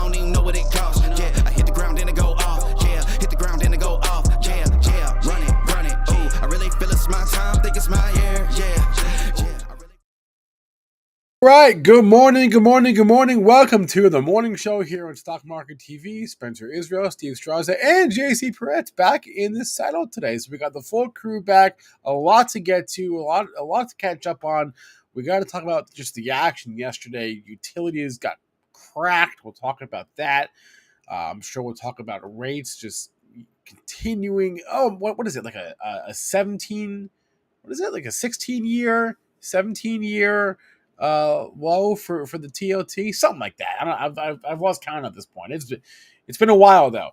don't even know what it costs. Yeah, I hit the ground and it go off. Yeah, hit the ground and it go off. Yeah, run it. Ooh, I really feel it's my time, think it's my year. Yeah. Right, good morning. Welcome to the morning show here on Stock Market TV. Spencer Israel, Steve Strazza, and JC Parets back in the saddle today. So we got the full crew back. A lot to get to, a lot to catch up on. We got to talk about just the action yesterday. Utilities got cracked. We'll talk about that. I'm sure we'll talk about rates just continuing. Oh, what is it? Like a 17? What is it? Like a 16-year, 17-year low for the TOT, something like that. I don't. I've lost count at this point. It's been a while though.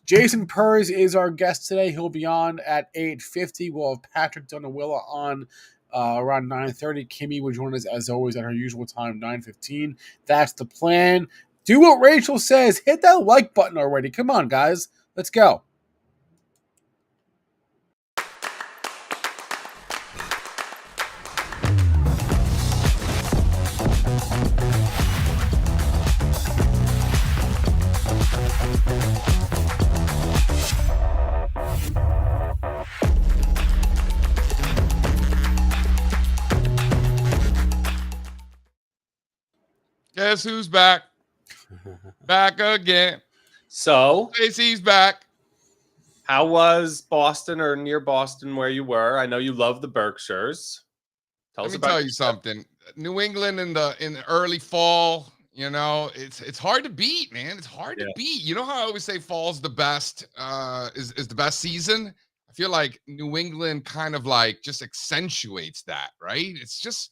Jason Perz is our guest today. He'll be on at 8:50. We'll have Patrick Donawilla on around 9:30. Kimmy will join us as always at her usual time, 9:15. That's the plan. Do what Rachel says. Hit that like button already. Come on, guys. Let's go. Guess who's back? Back again. So, JC's back. how was Boston or near Boston where you were? I know you love the Berkshires. Let me tell you something. New England in the early fall, you know, it's hard to beat, man. It's hard to beat. You know how I always say fall's the best, is the best season? I feel like New England kind of like just accentuates that, right? It's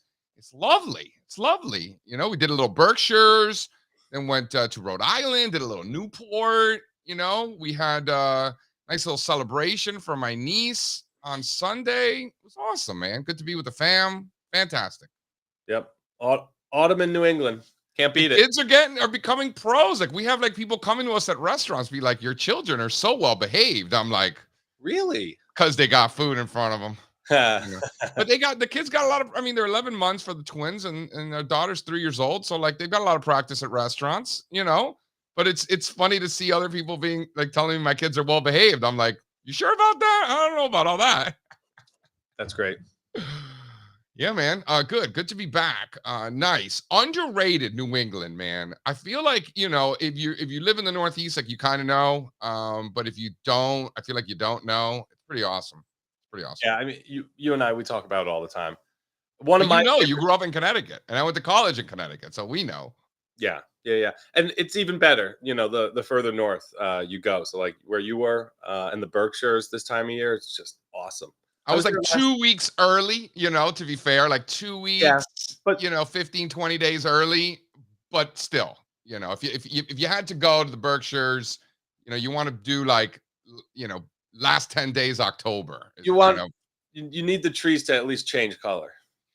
lovely. It's lovely. You know, we did a little Berkshires, then went to Rhode Island, did a little Newport. You know, we had a nice little celebration for my niece on Sunday. It was awesome, man. Good to be with the fam. Fantastic. Yep. Autumn in New England. Can't beat it. Kids are becoming pros. Like we have like people coming to us at restaurants, be like, your children are so well behaved. I'm like, Really? because they got food in front of them. Yeah. But the kids got a lot of, I mean, they're 11 months for the twins and their daughter's 3 years old. So like they've got a lot of practice at restaurants, you know, but it's funny to see other people being like telling me my kids are well behaved. I'm like, you sure about that? I don't know about all that. That's great. Yeah, man. Good to be back. Nice. Underrated New England, man. I feel like, you know, if you live in the Northeast, like you kind of know. But if you don't, I feel like you don't know. It's pretty awesome. Pretty awesome. Yeah, I mean, you and I, we talk about it all the time. You grew up in Connecticut, and I went to college in Connecticut, so we know. Yeah. And it's even better, you know, the further north you go. So like where you were in the Berkshires this time of year, it's just awesome. I was like 2 weeks early, you know, to be fair, like 2 weeks, but you know, 15, 20 days early, but still, you know, if you had to go to the Berkshires, you know, you want to do like, you know, last 10 days October. You need the trees to at least change color,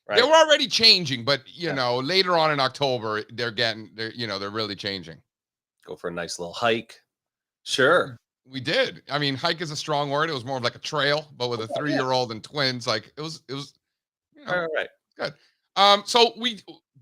right? They were already changing, but you know, later on in October, they're really changing. Go for a nice little hike. Sure. We did. I mean, hike is a strong word. It was more of like a trail, but with a 3-year-old and twins, like it was, you know, all right. Good. So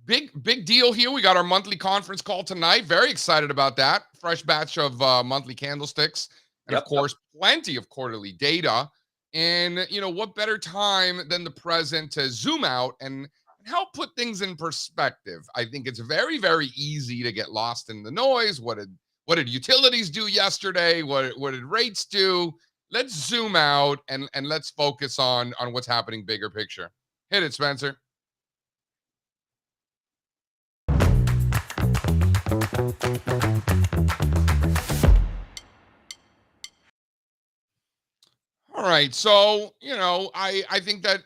big deal here. We got our monthly conference call tonight. Very excited about that. Fresh batch of monthly candlesticks. And of course, plenty of quarterly data. And, you know, what better time than the present to zoom out and help put things in perspective. I think it's very, very easy to get lost in the noise. What did utilities do yesterday? What did rates do? Let's zoom out and let's focus on what's happening bigger picture. Hit it, Spencer. All right. So, you know, I think that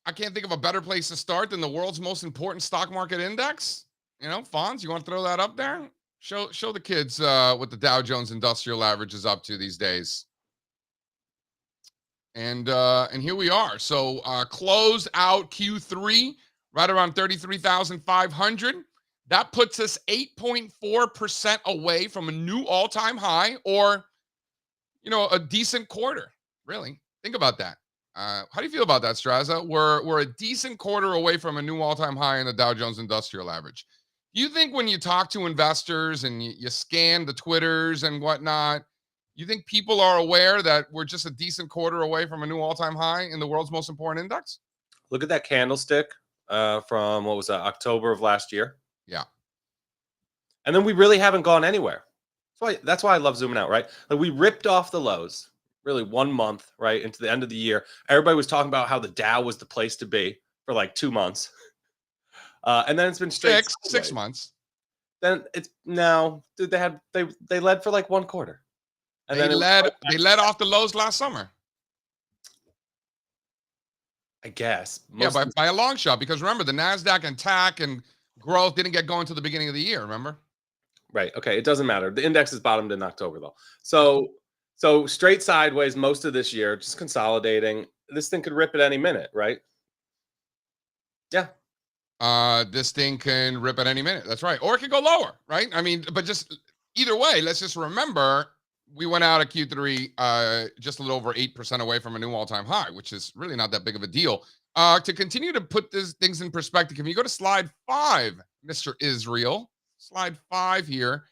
I can't think of a better place to start than the world's most important stock market index. You know, Fonz, you want to throw that up there? Show the kids what the Dow Jones Industrial Average is up to these days. And here we are. So close out Q3 right around 33,500. That puts us 8.4% away from a new all-time high, or, you know, a decent quarter. Really, think about that. How do you feel about that, Strazza? We're a decent quarter away from a new all-time high in the Dow Jones Industrial Average. You think when you talk to investors and you scan the Twitters and whatnot, you think people are aware that we're just a decent quarter away from a new all-time high in the world's most important index? Look at that candlestick from, what was that, October of last year? Yeah. And then we really haven't gone anywhere. That's why I love zooming out, right? Like, we ripped off the lows, really 1 month, right, into the end of the year. Everybody was talking about how the Dow was the place to be for like 2 months. And then it's been straight six months. Then it's now, dude, they led for like 1 quarter. And they led off the lows last summer. I guess. Yeah, by a long shot, because remember, the NASDAQ and TAC and growth didn't get going to the beginning of the year, remember? Right. Okay. It doesn't matter. The index is bottomed in October, though. So straight sideways most of this year, just consolidating. This thing could rip at any minute, right? Yeah. This thing can rip at any minute. That's right. Or it could go lower, right? I mean, but just either way, let's just remember we went out at Q3 just a little over 8% away from a new all-time high, which is really not that big of a deal. To continue to put these things in perspective, can you go to slide 5, Mr. Israel? Slide 5 here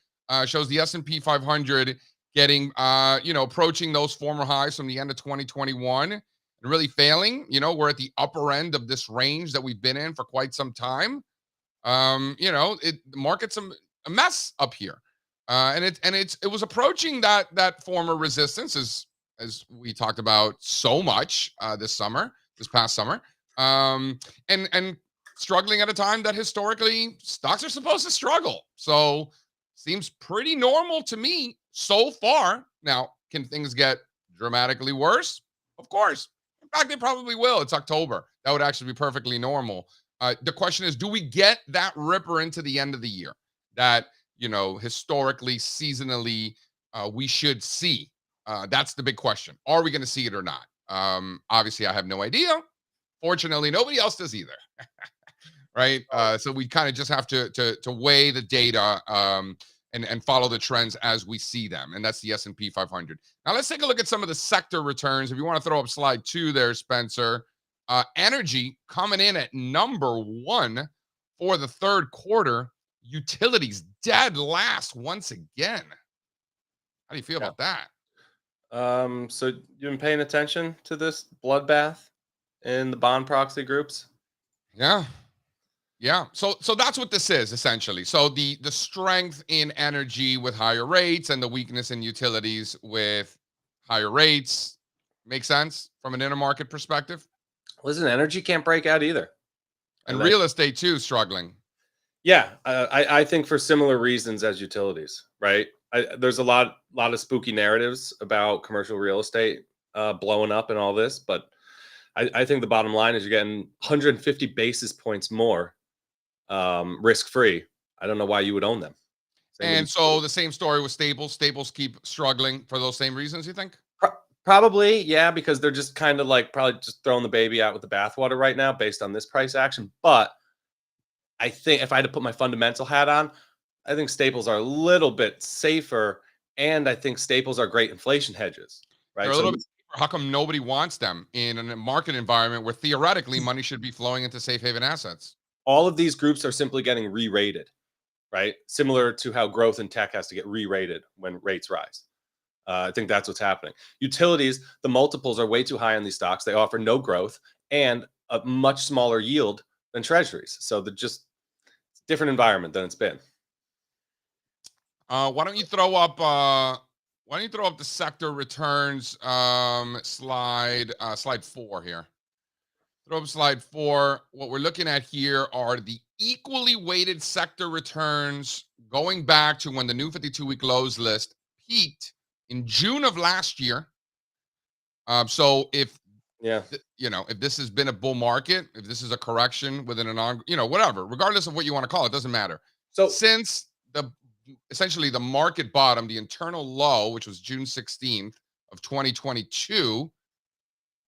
shows the S&P 500 getting, approaching those former highs from the end of 2021 and really failing. We're at the upper end of this range that we've been in for quite some time. The market's a mess up here. It was approaching that former resistance as we talked about so much this past summer, and struggling at a time that historically stocks are supposed to struggle. So seems pretty normal to me so far. Now, can things get dramatically worse? Of course. In fact, they probably will. It's October. That would actually be perfectly normal. The question is, do we get that ripper into the end of the year that historically, seasonally, we should see? That's the big question. Are we going to see it or not? Obviously, I have no idea. Fortunately, nobody else does either. Right? So we kind of just have to weigh the data and follow the trends as we see them. And that's the S&P 500. Now, let's take a look at some of the sector returns. If you want to throw up slide 2 there, Spencer. Energy coming in at number 1 for the third quarter. Utilities dead last once again. How do you feel about that? So you've been paying attention to this bloodbath in the bond proxy groups? Yeah. So that's what this is essentially. So the strength in energy with higher rates and the weakness in utilities with higher rates makes sense from an intermarket perspective. Listen, energy can't break out either, and real estate too struggling. Yeah, I think for similar reasons as utilities, right? There's a lot of spooky narratives about commercial real estate blowing up and all this, but I think the bottom line is you're getting 150 basis points more risk-free. I don't know why you would own them. So the same story with Staples. Staples keep struggling for those same reasons, you think? Probably, yeah, because they're just kind of like probably just throwing the baby out with the bathwater right now based on this price action. But I think if I had to put my fundamental hat on, I think Staples are a little bit safer, and I think Staples are great inflation hedges. Right? They're a little bit safer. How come nobody wants them in a market environment where theoretically money should be flowing into safe haven assets? All of these groups are simply getting re-rated, right? Similar to how growth in tech has to get re-rated when rates rise. I think that's what's happening. Utilities, the multiples are way too high on these stocks. They offer no growth and a much smaller yield than treasuries. So they're just different environment than it's been. Why don't you throw up the sector returns slide 4 here. Throw up slide 4. What we're looking at here are the equally weighted sector returns going back to when the new 52-week lows list peaked in June of last year. So if this has been a bull market, if this is a correction within whatever, regardless of what you want to call it, doesn't matter. So since essentially the market bottom, the internal low, which was June 16th of 2022,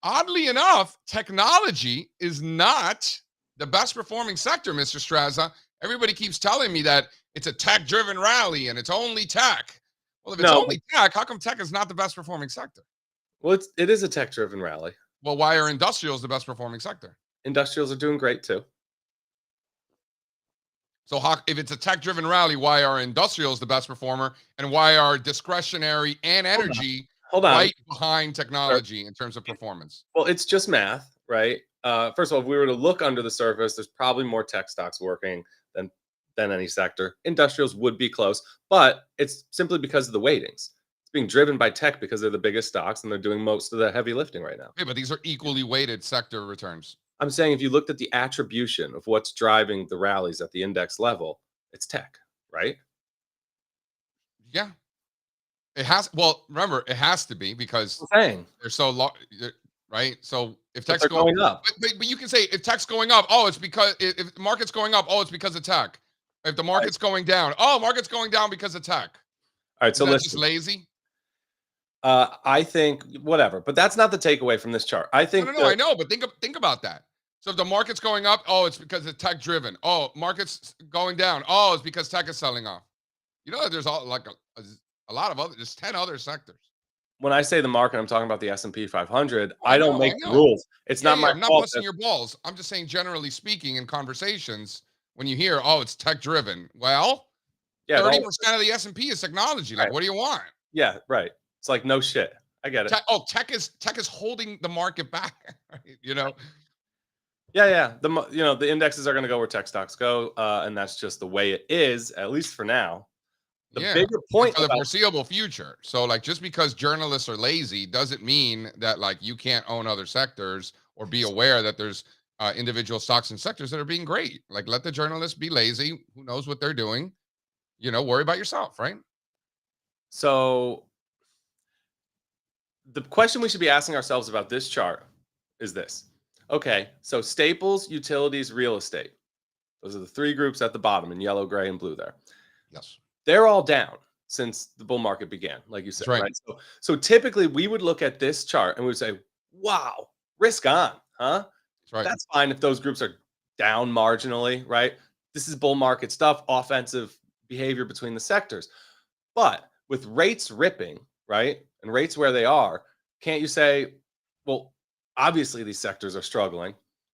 oddly enough, technology is not the best performing sector, Mr. Strazza. Everybody keeps telling me that it's a tech-driven rally and it's only tech. Well, if it's only tech, how come tech is not the best performing sector? Well, it is a tech-driven rally. Well, why are industrials the best performing sector? Industrials are doing great too. So if it's a tech-driven rally, why are industrials the best performer, and why are discretionary and energy Hold on. right behind technology in terms of performance? Well, it's just math, right? First of all, if we were to look under the surface, there's probably more tech stocks working than any sector. Industrials would be close, but it's simply because of the weightings. It's being driven by tech because they're the biggest stocks and they're doing most of the heavy lifting right now. Okay, but these are equally weighted sector returns. I'm saying if you looked at the attribution of what's driving the rallies at the index level, it's tech, right? Yeah. It has. Well, remember, it has to be because I'm saying they're so low, right? So if but tech's they're going up. but you can say if tech's going up, oh, it's because if the market's going up, oh, it's because of tech. If the market's going down, oh, market's going down because of tech. All right, so Is that let's just lazy. I think whatever, but that's not the takeaway from this chart. I think No, I know, but think about that. So if the market's going up, oh, it's because it's tech driven. Oh, market's going down. Oh, it's because tech is selling off. You know that there's all like a lot of other, just 10 other sectors. when I say the market, I'm talking about the S&P 500. I I don't know, make I the know. rules. It's not my I'm not fault. busting your balls. I'm just saying, generally speaking, in conversations, when you hear, oh, it's tech driven. Well, Yeah, 30% of the S&P is technology. Like, Right. what do you want? yeah, right. It's like no shit. I get it. Tech is holding the market back. Right? You know, Yeah. The indexes are going to go where tech stocks go, and that's just the way it is, at least for now. The bigger point for the about foreseeable future. So, like, just because journalists are lazy doesn't mean that like you can't own other sectors or be aware that there's individual stocks and sectors that are being great. Like, let the journalists be lazy. Who knows what they're doing? You know, worry about yourself, right? So the question we should be asking ourselves about this chart is this. Okay, so staples, utilities, real estate. Those are the three groups at the bottom in yellow, gray, and blue there. Yes. They're all down since the bull market began, like you said, That's right. right? So typically we would look at this chart and we would say, wow, risk on, huh? That's right. That's fine if those groups are down marginally, right? This is bull market stuff, offensive behavior between the sectors. But with rates ripping, right, and rates where they are, can't you say, well, obviously these sectors are struggling.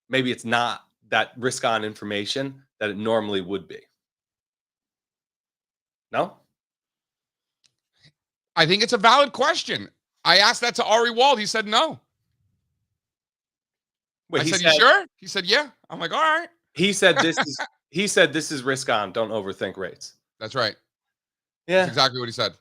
Maybe it's not that risk on information that it normally would be. No? I think it's a valid question. I asked that to Ari Wald. He said no. Wait, I said, you sure? He said, yeah. I'm like, all right. He said this is risk on. Don't overthink rates. That's right. Yeah. That's exactly what he said.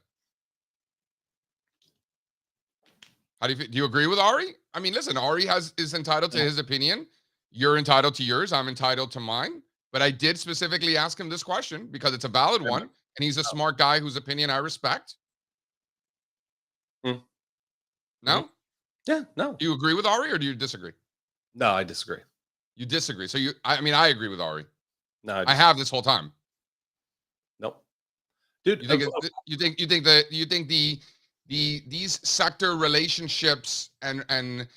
How do you feel? Do you agree with Ari? I mean, listen, Ari is entitled to his opinion. You're entitled to yours. I'm entitled to mine. But I did specifically ask him this question because it's a valid one, and he's a smart guy whose opinion I respect. No? Yeah, no. Do you agree with Ari or do you disagree? No, I disagree. You disagree. So I agree with Ari. No, I have this whole time. Nope. Dude, you think these sector relationships and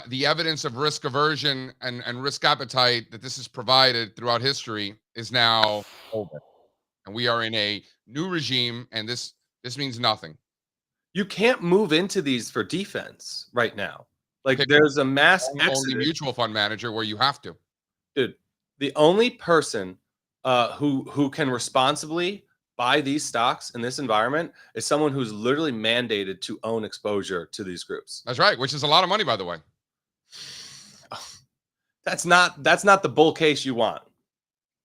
the evidence of risk aversion and risk appetite that this has provided throughout history is now over, and we are in a new regime, and this means nothing. You can't move into these for defense right now. Like there's a mass exodus. Only mutual fund manager where you have to. Dude, the only person who can responsibly buy these stocks in this environment is someone who's literally mandated to own exposure to these groups. That's right, which is a lot of money, by the way. That's not the bull case you want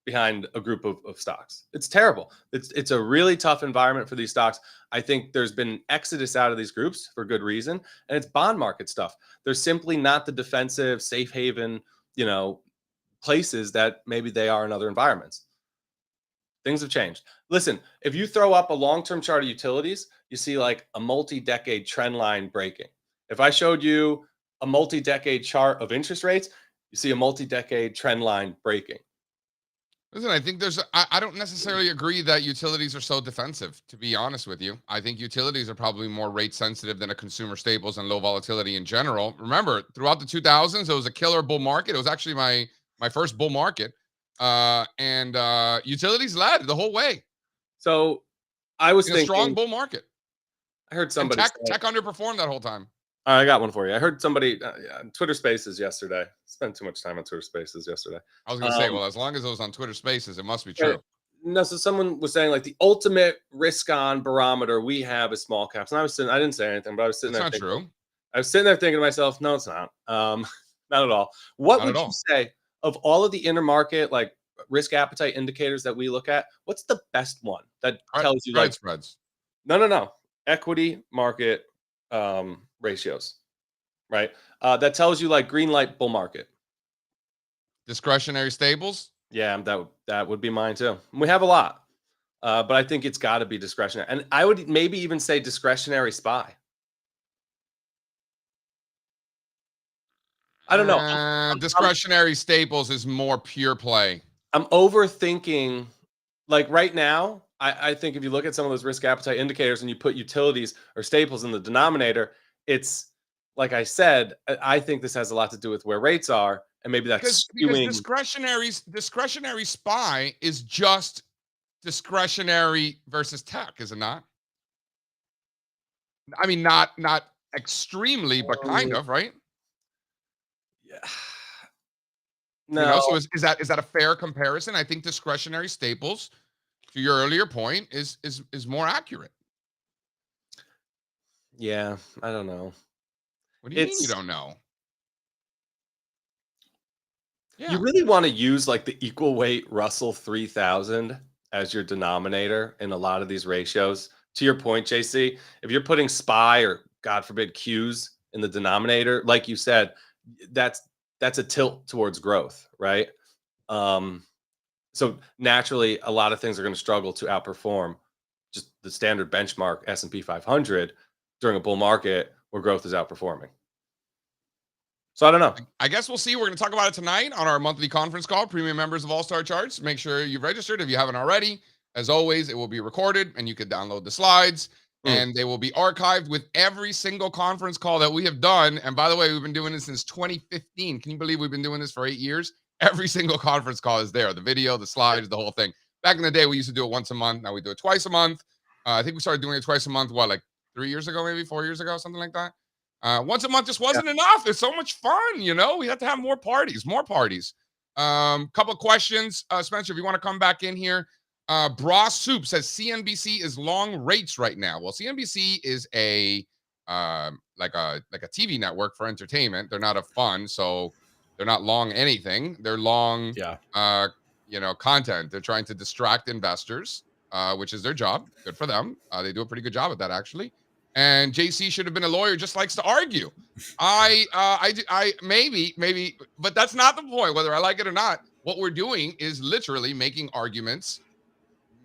behind a group of stocks. It's terrible. It's a really tough environment for these stocks. I think there's been an exodus out of these groups for good reason, and it's bond market stuff. They're simply not the defensive, safe haven, places that maybe they are in other environments. Things have changed. Listen, if you throw up a long-term chart of utilities, you see like a multi-decade trend line breaking. If I showed you a multi-decade chart of interest rates, you see a multi-decade trend line breaking. Listen, I think I don't necessarily agree that utilities are so defensive, to be honest with you. I think utilities are probably more rate sensitive than a consumer staples and low volatility in general. Remember, throughout the 2000s, it was a killer bull market. It was actually my first bull market. And utilities led the whole way. So I was thinking a strong bull market. I heard somebody tech underperformed that whole time. I got one for you. I heard somebody Twitter Spaces yesterday. Spent too much time on Twitter Spaces yesterday. I was going to say, well, as long as it was on Twitter Spaces, it must be true. No, so someone was saying like the ultimate risk on barometer we have is small caps. And I didn't say anything, but I was sitting That's there not thinking, true. I was sitting there thinking to myself, no, it's not. Not at all. What Not would at you all. say of all of the intermarket like risk appetite indicators that we look at? What's the best one that tells you Credit like spreads. no equity market ratios, right? That tells you like green light bull market. Discretionary stables. Yeah, that would be mine too. We have a lot, but I think it's got to be discretionary, and I would maybe even say discretionary SPY. I don't know. Discretionary staples is more pure play. I'm overthinking. Like right now, I think if you look at some of those risk appetite indicators and you put utilities or staples in the denominator, it's like I said. I think this has a lot to do with where rates are, and maybe that's Because skewing. discretionary SPY is just discretionary versus tech, is it not? I mean, not extremely, but kind of, right? Yeah. You know, No, so is that a fair comparison? I think discretionary staples, to your earlier point, is more accurate. yeah, I don't know. What do you mean you don't know? You really want to use like the equal weight Russell 3000 as your denominator in a lot of these ratios. To your point, JC, if you're putting SPY or God forbid Qs in the denominator, like you said, that's a tilt towards growth, right? So naturally, a lot of things are going to struggle to outperform just the standard benchmark S&P 500 during a bull market where growth is outperforming. So I don't know. I guess we'll see. We're going to talk about it tonight on our monthly conference call. Premium members of All Star Charts, make sure you've registered if you haven't already. As always, it will be recorded and you can download the slides and they will be archived with every single conference call that we have done. And by the way, we've been doing this since 2015. Can you believe we've been doing this for 8 years? Every single conference call is there. The video, the slides, the whole thing. Back in the day, we used to do it once a month. Now we do it twice a month. I think we started doing it twice a month, like 3 years ago, maybe 4 years ago, something like that. Once a month just wasn't enough. It's so much fun, you know. We have to have more parties. Couple of questions, Spencer. If you want to come back in here, Bra Soup says CNBC is long rates right now. Well, CNBC is a like a TV network for entertainment. They're not a fund, so they're not long anything. They're long, content. They're trying to distract investors, which is their job. Good for them. They do a pretty good job at that, actually. And JC should have been a lawyer, just likes to argue. I maybe, but that's not the point, whether I like it or not. What we're doing is literally making arguments,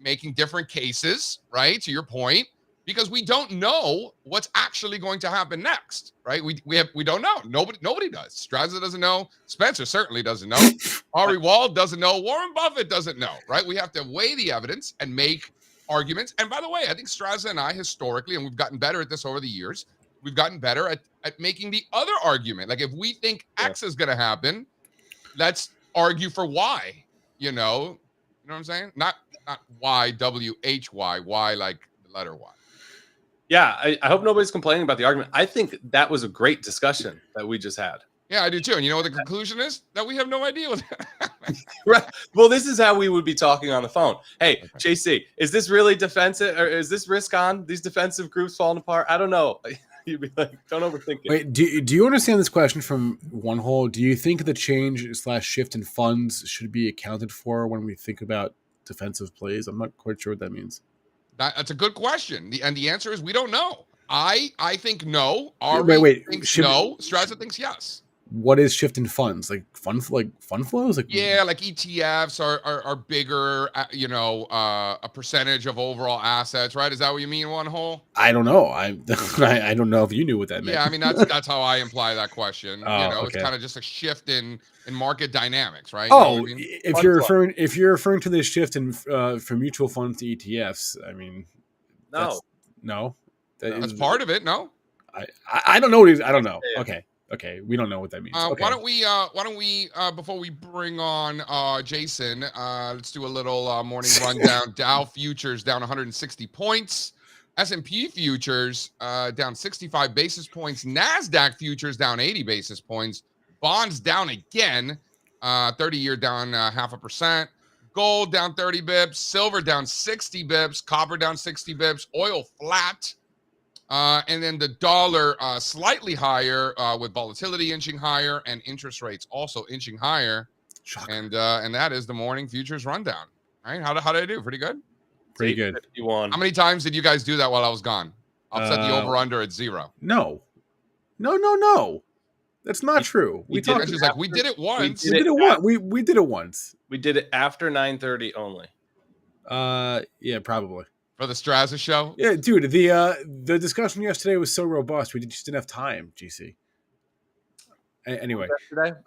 making different cases, right? To your point, because we don't know what's actually going to happen next, right? We don't know. Nobody does. Strazza doesn't know. Spencer certainly doesn't know. Ari Wald doesn't know. Warren Buffett doesn't know, right? We have to weigh the evidence and make arguments. And by the way, I think Strazza and I historically, and we've gotten better at this over the years, we've gotten better at making the other argument. Like if we think X is going to happen, let's argue for Y, you know what I'm saying? Not Y, W-H-Y, Y like the letter Y. Yeah, I hope nobody's complaining about the argument. I think that was a great discussion that we just had. Yeah, I do too. And you know what the conclusion is? That we have no idea what Right. Well, this is how we would be talking on the phone. Hey, okay. JC, is this really defensive or is this risk on? These defensive groups falling apart? I don't know. You'd be like, don't overthink it. Wait, do you understand this question from one hole? Do you think the change/shift in funds should be accounted for when we think about defensive plays? I'm not quite sure what that means. That's a good question. And the answer is we don't know. I think no. Ari thinks no. Strazza thinks yes. What is shift in funds? Like fund flows? Like ETFs are bigger, a percentage of overall assets, right? Is that what you mean, one hole? I don't know. I don't know if you knew what that meant. Yeah, I mean that's how I imply that question. Okay. It's kind of just a shift in market dynamics, right? Oh, you know if you're referring to this shift in from mutual funds to ETFs, I mean, no, that's part of it. No, I don't know what I don't know. Yeah. Okay, we don't know what that means. Okay. Why don't we before we bring on Jason, let's do a little morning rundown. Dow futures down 160 points, S&P futures down 65 basis points, NASDAQ futures down 80 basis points, bonds down again, 30-year down 0.5%, Gold down 30 bips, silver down 60 bips, copper down 60 bips, oil flat. And then the dollar slightly higher with volatility inching higher and interest rates also inching higher. Shocker. And that is the morning futures rundown. All right, how did I do? Pretty good? Pretty good. 51. How many times did you guys do that while I was gone? I'll set the over-under at 0. No. That's not true. We did it. She's like, we did it once. We did it once. We did it once. We did it after 9:30 only. Yeah, probably. For the Strazza show? Yeah, dude, the discussion yesterday was so robust. We just didn't have time, GC. Anyway. Yesterday?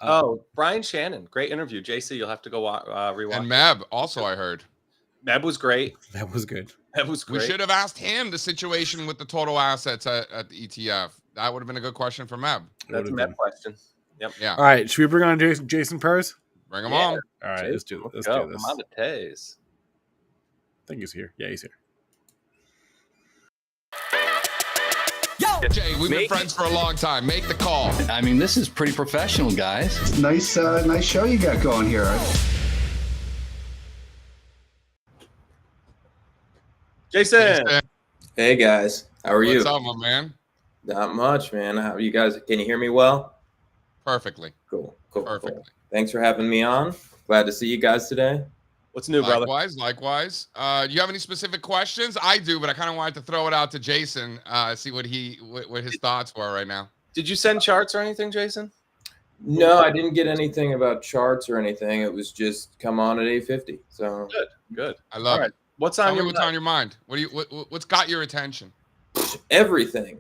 Brian Shannon. Great interview. JC, you'll have to go rewatch. And Meb, also, I heard. Meb was great. That was good. That was great. We should have asked him the situation with the total assets at the ETF. That would have been a good question for Meb. That's a Meb question. Yep. Yeah. All right. Should we bring on Jason Perz? Bring him on. All right. Let's do this. Come on to Taze. I think he's here. Yeah, he's here. Jay, we've been friends for a long time. Make the call. I mean, this is pretty professional, guys. Nice show you got going here. Jason. Hey guys, how are you? What's up, my man? Not much, man. How are you guys? Can you hear me well? Perfectly. Cool. Perfectly. Cool. Thanks for having me on. Glad to see you guys today. What's new, brother? Likewise. Do you have any specific questions? I do, but I kind of wanted to throw it out to Jason, see what his thoughts were right now. Did you send charts or anything, Jason? No, I didn't get anything about charts or anything. It was just come on at 8:50. So good. I love it. What's Tell on me your what's on your mind? What's got your attention? everything.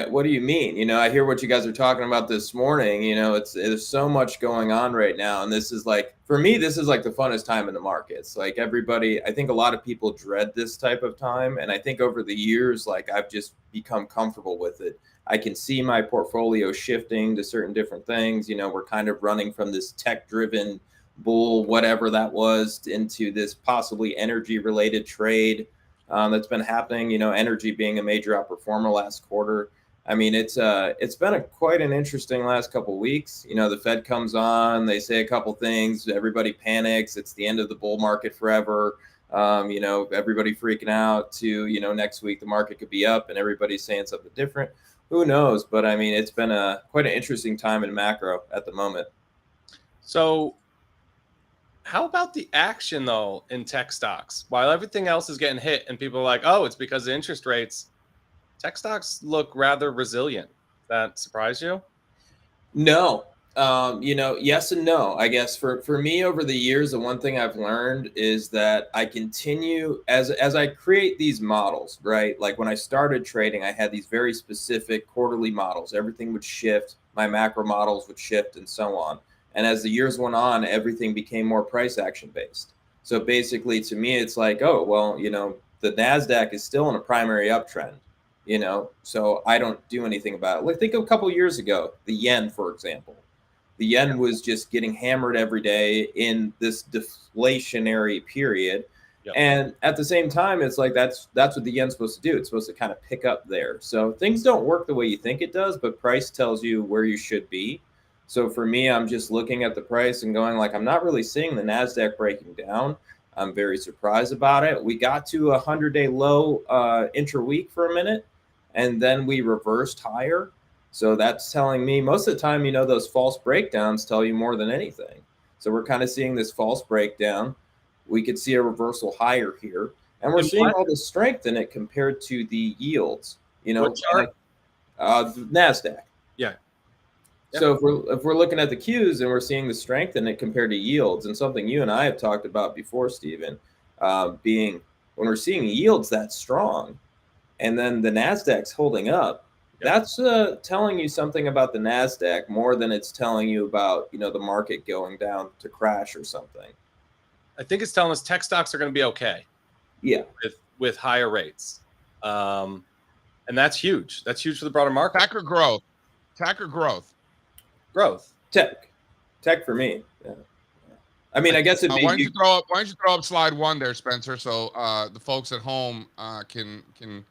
What do you mean? You know, I hear what you guys are talking about this morning. You know, there's so much going on right now. And this is like, for me, this is like the funnest time in the markets. Like everybody, I think a lot of people dread this type of time. And I think over the years, like I've just become comfortable with it. I can see my portfolio shifting to certain different things. You know, we're kind of running from this tech-driven bull, whatever that was, into this possibly energy-related trade that's been happening. You know, energy being a major outperformer last quarter. I mean, it's been quite an interesting last couple of weeks. You know, the Fed comes on, they say a couple things, everybody panics. It's the end of the bull market forever. You know, everybody freaking out to, you know, next week the market could be up and everybody's saying something different. Who knows? But I mean, it's been quite an interesting time in macro at the moment. So how about the action, though, in tech stocks? While everything else is getting hit and people are like, oh, it's because of interest rates, tech stocks look rather resilient. That surprise you? No. You know, yes and no. I guess for me over the years, the one thing I've learned is that I continue as I create these models, right? Like when I started trading, I had these very specific quarterly models. Everything would shift. My macro models would shift and so on. And as the years went on, everything became more price action based. So basically to me, it's like, oh, well, you know, the NASDAQ is still in a primary uptrend, you know, so I don't do anything about it. Like think of a couple of years ago, the yen, for example. The yen was just getting hammered every day in this deflationary period. Yep. And at the same time, it's like that's what the yen's supposed to do. It's supposed to kind of pick up there. So things don't work the way you think it does, but price tells you where you should be. So for me, I'm just looking at the price and going like, I'm not really seeing the NASDAQ breaking down. I'm very surprised about it. We got to a 100-day low intra-week for a minute, and then we reversed higher. So that's telling me most of the time, you know, those false breakdowns tell you more than anything. So we're kind of seeing this false breakdown. We could see a reversal higher here, and we're seeing all the strength in it compared to the yields. You know, the NASDAQ. Yeah. So if we're looking at the Qs and we're seeing the strength in it compared to yields, and something you and I have talked about before, Stephen, being when we're seeing yields that strong, and then the NASDAQ's holding up, that's telling you something about the NASDAQ more than it's telling you about, you know, the market going down to crash or something. I think it's telling us tech stocks are going to be okay. Yeah. With higher rates. And that's huge. That's huge for the broader market. Tech or growth? Tech or growth? Growth. Tech for me. Yeah. I mean, I guess why don't you throw up slide 1 there, Spencer, so the folks at home can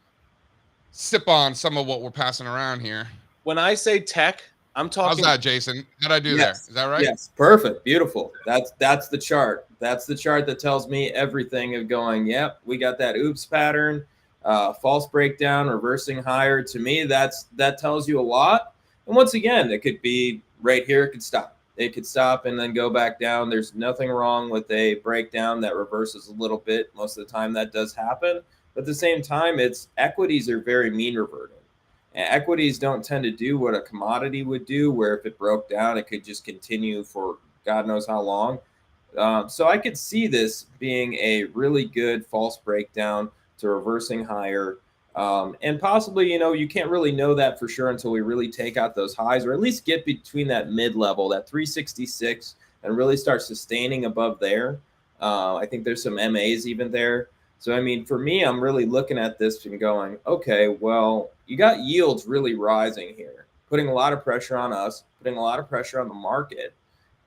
sip on some of what we're passing around here. When I say tech, I'm How's talking. that, Jason? How'd I do there? Is that right? Yes, perfect, beautiful. That's the chart. That's the chart that tells me everything of going. Yep, we got that oops pattern, false breakdown, reversing higher. To me, that tells you a lot. And once again, it could be right here. It could stop. It could stop and then go back down. There's nothing wrong with a breakdown that reverses a little bit. Most of the time, that does happen. But at the same time, it's equities are very mean reverting. Equities don't tend to do what a commodity would do, where if it broke down, it could just continue for God knows how long. So I could see this being a really good false breakdown to reversing higher. And possibly, you can't really know that for sure until we really take out those highs, or at least get between that mid-level, that 366, and really start sustaining above there. I think there's some MAs even there. So, I mean, for me, I'm really looking at this and going, okay, well, you got yields really rising here, putting a lot of pressure on us, putting a lot of pressure on the market.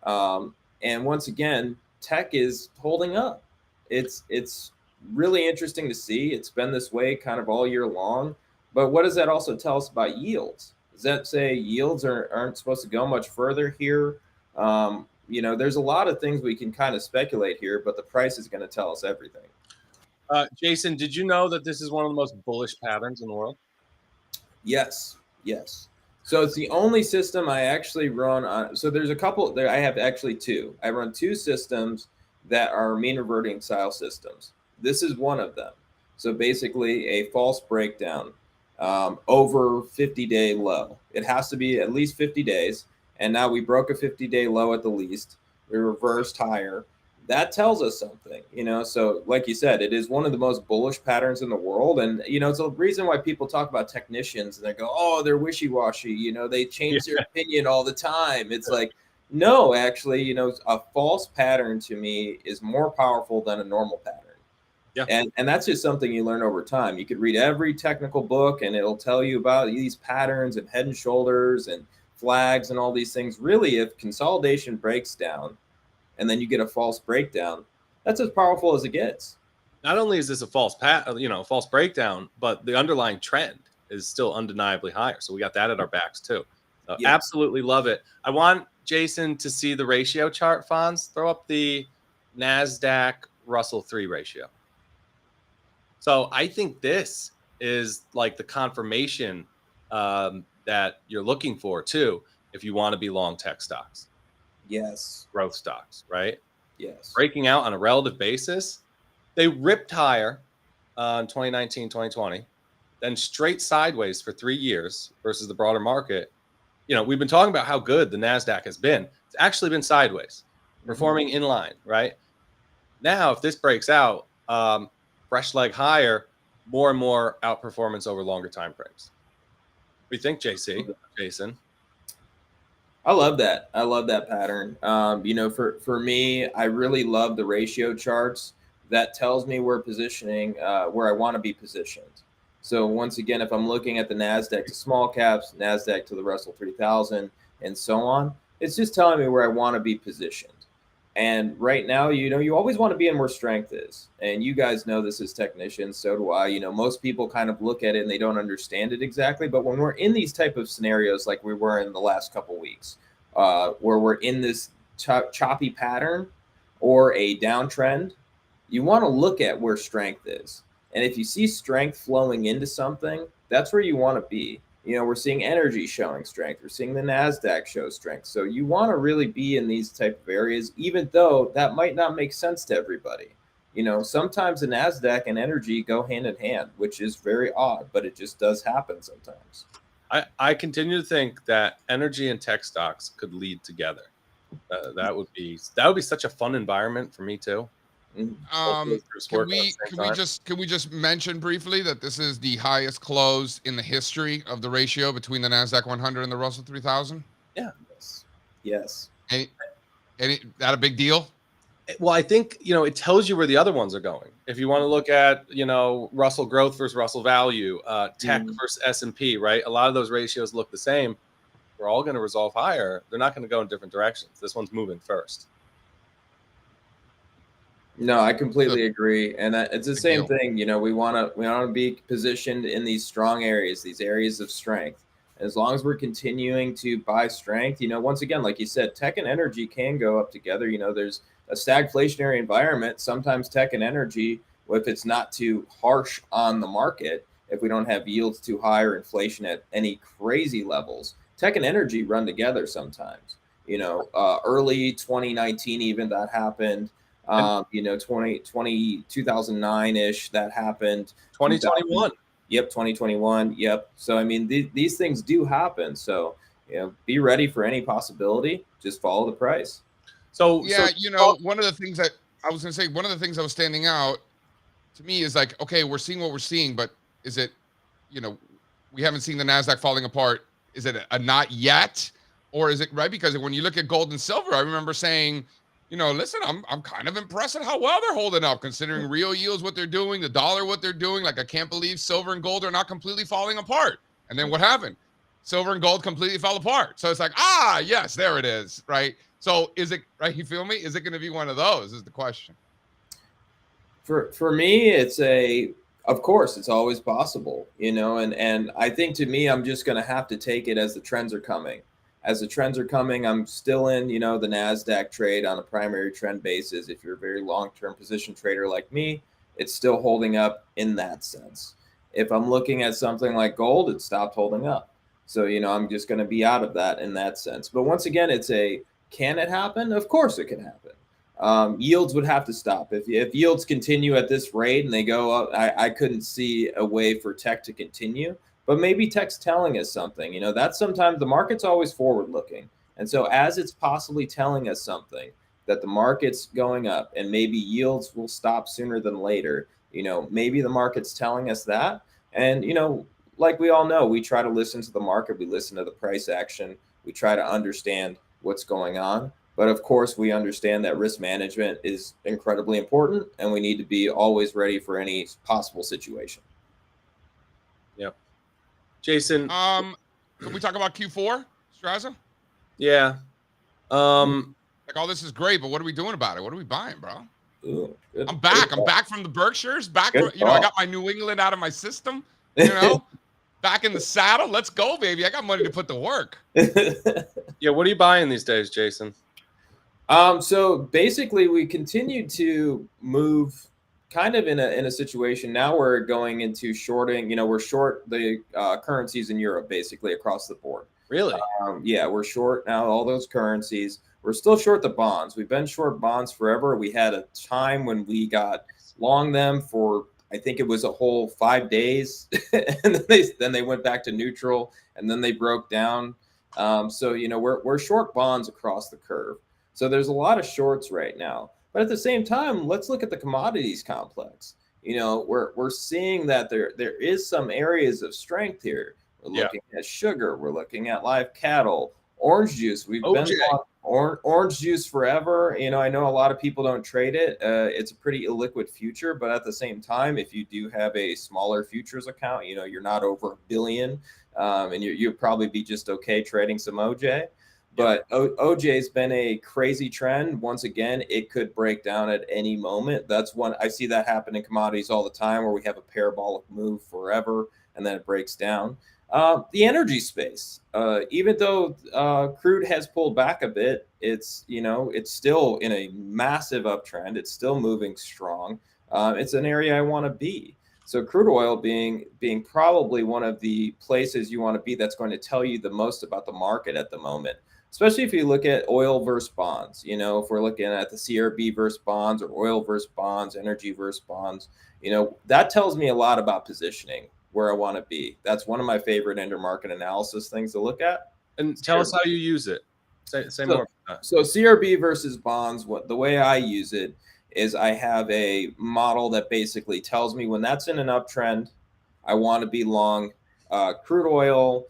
And once again, tech is holding up. It's really interesting to see. It's been this way kind of all year long. But what does that also tell us about yields? Does that say yields aren't supposed to go much further here? There's a lot of things we can kind of speculate here, but the price is going to tell us everything. Jason, did you know that this is one of the most bullish patterns in the world? Yes. So it's the only system I actually run on. So there's a couple there. I have actually two. I run two systems that are mean reverting style systems. This is one of them. So basically a false breakdown over 50-day low. It has to be at least 50 days. And now we broke a 50-day low at the least. We reversed higher. That tells us something, so like you said, it is one of the most bullish patterns in the world. And, it's a reason why people talk about technicians and they go, oh, they're wishy-washy. They change their opinion all the time. It's like, no, actually, a false pattern to me is more powerful than a normal pattern. Yeah. And that's just something you learn over time. You could read every technical book and it'll tell you about these patterns and head and shoulders and flags and all these things. Really, if consolidation breaks down, and then you get a false breakdown, that's as powerful as it gets. Not only is this a false breakdown, but the underlying trend is still undeniably higher. So we got that at our backs too. Yes. Absolutely love it. I want Jason to see the ratio chart, Fonz. Throw up the NASDAQ Russell 3 ratio. So I think this is like the confirmation that you're looking for too, if you want to be long tech stocks. Yes. Growth stocks, right? Yes. Breaking out on a relative basis. They ripped higher in 2019, 2020, then straight sideways for 3 years versus the broader market. We've been talking about how good the NASDAQ has been. It's actually been sideways, performing in line, right? Now, if this breaks out, fresh leg higher, more and more outperformance over longer time frames. What do you think, Jason? I love that. I love that pattern. For me, I really love the ratio charts. That tells me where positioning, where I want to be positioned. So once again, if I'm looking at the NASDAQ to small caps, NASDAQ to the Russell 3000, and so on, it's just telling me where I want to be positioned. And right now, you always want to be in where strength is. And you guys know this as technicians, so do I. Most people kind of look at it and they don't understand it exactly. But when we're in these type of scenarios like we were in the last couple weeks, where we're in this choppy pattern or a downtrend, you want to look at where strength is. And if you see strength flowing into something, that's where you want to be. We're seeing energy showing strength. We're seeing the NASDAQ show strength. So you want to really be in these type of areas, even though that might not make sense to everybody. Sometimes the NASDAQ and energy go hand in hand, which is very odd, but it just does happen sometimes. I continue to think that energy and tech stocks could lead together. That would be such a fun environment for me too. Can we just mention briefly that this is the highest close in the history of the ratio between the NASDAQ 100 and the Russell 3000? Yeah. Yes. That a big deal? Well, I think, it tells you where the other ones are going. If you want to look at, Russell growth versus Russell value, tech versus S&P, right? A lot of those ratios look the same. We're all going to resolve higher. They're not going to go in different directions. This one's moving first. No, I completely agree, and it's the same thing. We want to be positioned in these strong areas, these areas of strength. As long as we're continuing to buy strength, once again, like you said, tech and energy can go up together. There's a stagflationary environment. Sometimes tech and energy, if it's not too harsh on the market, if we don't have yields too high or inflation at any crazy levels, tech and energy run together sometimes. Early 2019, even that happened. 2009-ish, that happened. 2021. Yep, 2021. Yep. So, I mean, these things do happen. So, be ready for any possibility. Just follow the price. So one of the things that I was going to say, one of the things that was standing out to me is like, okay, we're seeing what we're seeing, but is it, we haven't seen the NASDAQ falling apart. Is it a not yet? Or is it right? Because when you look at gold and silver, I remember saying, listen, I'm kind of impressed at how well they're holding up, considering real yields, what they're doing, the dollar, what they're doing. Like, I can't believe silver and gold are not completely falling apart. And then what happened? Silver and gold completely fell apart. So it's like, yes, there it is, right? So is it, right, you feel me? Is it going to be one of those is the question. For me, of course, it's always possible, and I think, to me, I'm just going to have to take it as the trends are coming. As the trends are coming, I'm still in, the NASDAQ trade on a primary trend basis. If you're a very long-term position trader like me, it's still holding up in that sense. If I'm looking at something like gold, it stopped holding up. So, I'm just going to be out of that in that sense. But once again, can it happen? Of course it can happen. Yields would have to stop. If yields continue at this rate and they go up, I couldn't see a way for tech to continue. But maybe tech's telling us something. That's sometimes the market's always forward looking. And so as it's possibly telling us something that the market's going up and maybe yields will stop sooner than later, maybe the market's telling us that. And, like we all know, we try to listen to the market. We listen to the price action. We try to understand what's going on. But of course, we understand that risk management is incredibly important and we need to be always ready for any possible situation. Yep. Jason, can we talk about Q4, Strazza? Yeah. Like, all this is great, but what are we doing about it? What are we buying, bro? Ooh, I'm back. I'm back from the Berkshires. Back, Good I got my New England out of my system. Back in the saddle. Let's go, baby. I got money to put to work. Yeah, what are you buying these days, Jason? So basically, we continue to move kind of in a situation now. We're going into shorting. We're short the currencies in Europe, basically across the board. Really? Yeah, we're short now all those currencies. We're still short the bonds. We've been short bonds forever. We had a time when we got long them for, I think it was a whole 5 days, and then they went back to neutral, and then they broke down. So we're short bonds across the curve. So there's a lot of shorts right now. But at the same time, let's look at the commodities complex. We're seeing that there is some areas of strength here. We're looking at sugar. We're looking at live cattle, orange juice. We've been on orange juice forever. I know a lot of people don't trade it. It's a pretty illiquid future, but at the same time, if you do have a smaller futures account, you're not over $1 billion, and you'd probably be just okay trading some OJ. But OJ's been a crazy trend. Once again, it could break down at any moment. That's one I see that happen in commodities all the time, where we have a parabolic move forever and then it breaks down. The energy space, even though crude has pulled back a bit, it's still in a massive uptrend. It's still moving strong. It's an area I want to be. So crude oil being probably one of the places you want to be, that's going to tell you the most about the market at the moment. Especially if you look at oil versus bonds, if we're looking at the CRB versus bonds, or oil versus bonds, energy versus bonds, that tells me a lot about positioning, where I want to be. That's one of my favorite intermarket analysis things to look at. And tell us how you use it. Say more. So CRB versus bonds, the way I use it is I have a model that basically tells me when that's in an uptrend, I want to be long crude oil.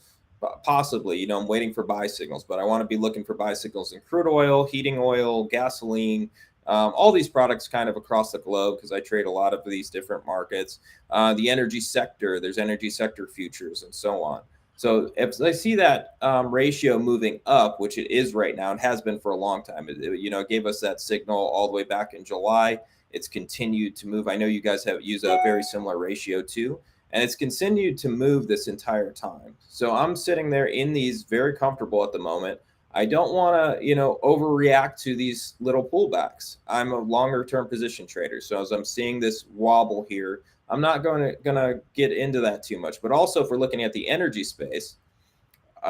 Possibly, I'm waiting for buy signals, but I want to be looking for buy signals in crude oil, heating oil, gasoline, all these products kind of across the globe, because I trade a lot of these different markets. The energy sector, there's energy sector futures and so on. So if I see that ratio moving up, which it is right now, and has been for a long time, it gave us that signal all the way back in July. It's continued to move. I know you guys use a very similar ratio too. And it's continued to move this entire time. So I'm sitting there in these very comfortable at the moment. I don't want to, overreact to these little pullbacks. I'm a longer term position trader. So as I'm seeing this wobble here, I'm not gonna get into that too much. But also, if we're looking at the energy space,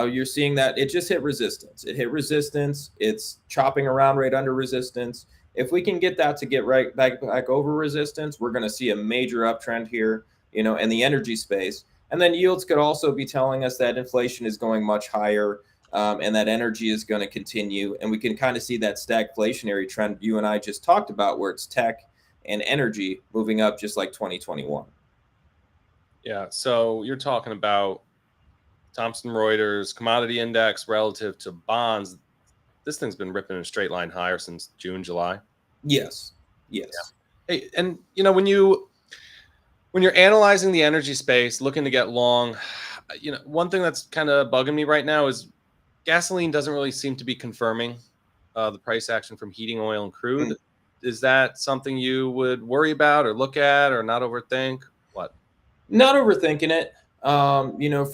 you're seeing that it just hit resistance. It hit resistance. It's chopping around right under resistance. If we can get that to get right back over resistance, we're going to see a major uptrend here, in the energy space. And then yields could also be telling us that inflation is going much higher, and that energy is going to continue. And we can kind of see that stagflationary trend you and I just talked about, where it's tech and energy moving up just like 2021. Yeah. So you're talking about Thomson Reuters commodity index relative to bonds. This thing's been ripping a straight line higher since June, July. Yes. Yes. Yeah. Hey, and when you're analyzing the energy space, looking to get long, one thing that's kind of bugging me right now is gasoline doesn't really seem to be confirming the price action from heating oil and crude. Is that something you would worry about or look at or not overthink? What? Not overthinking it. For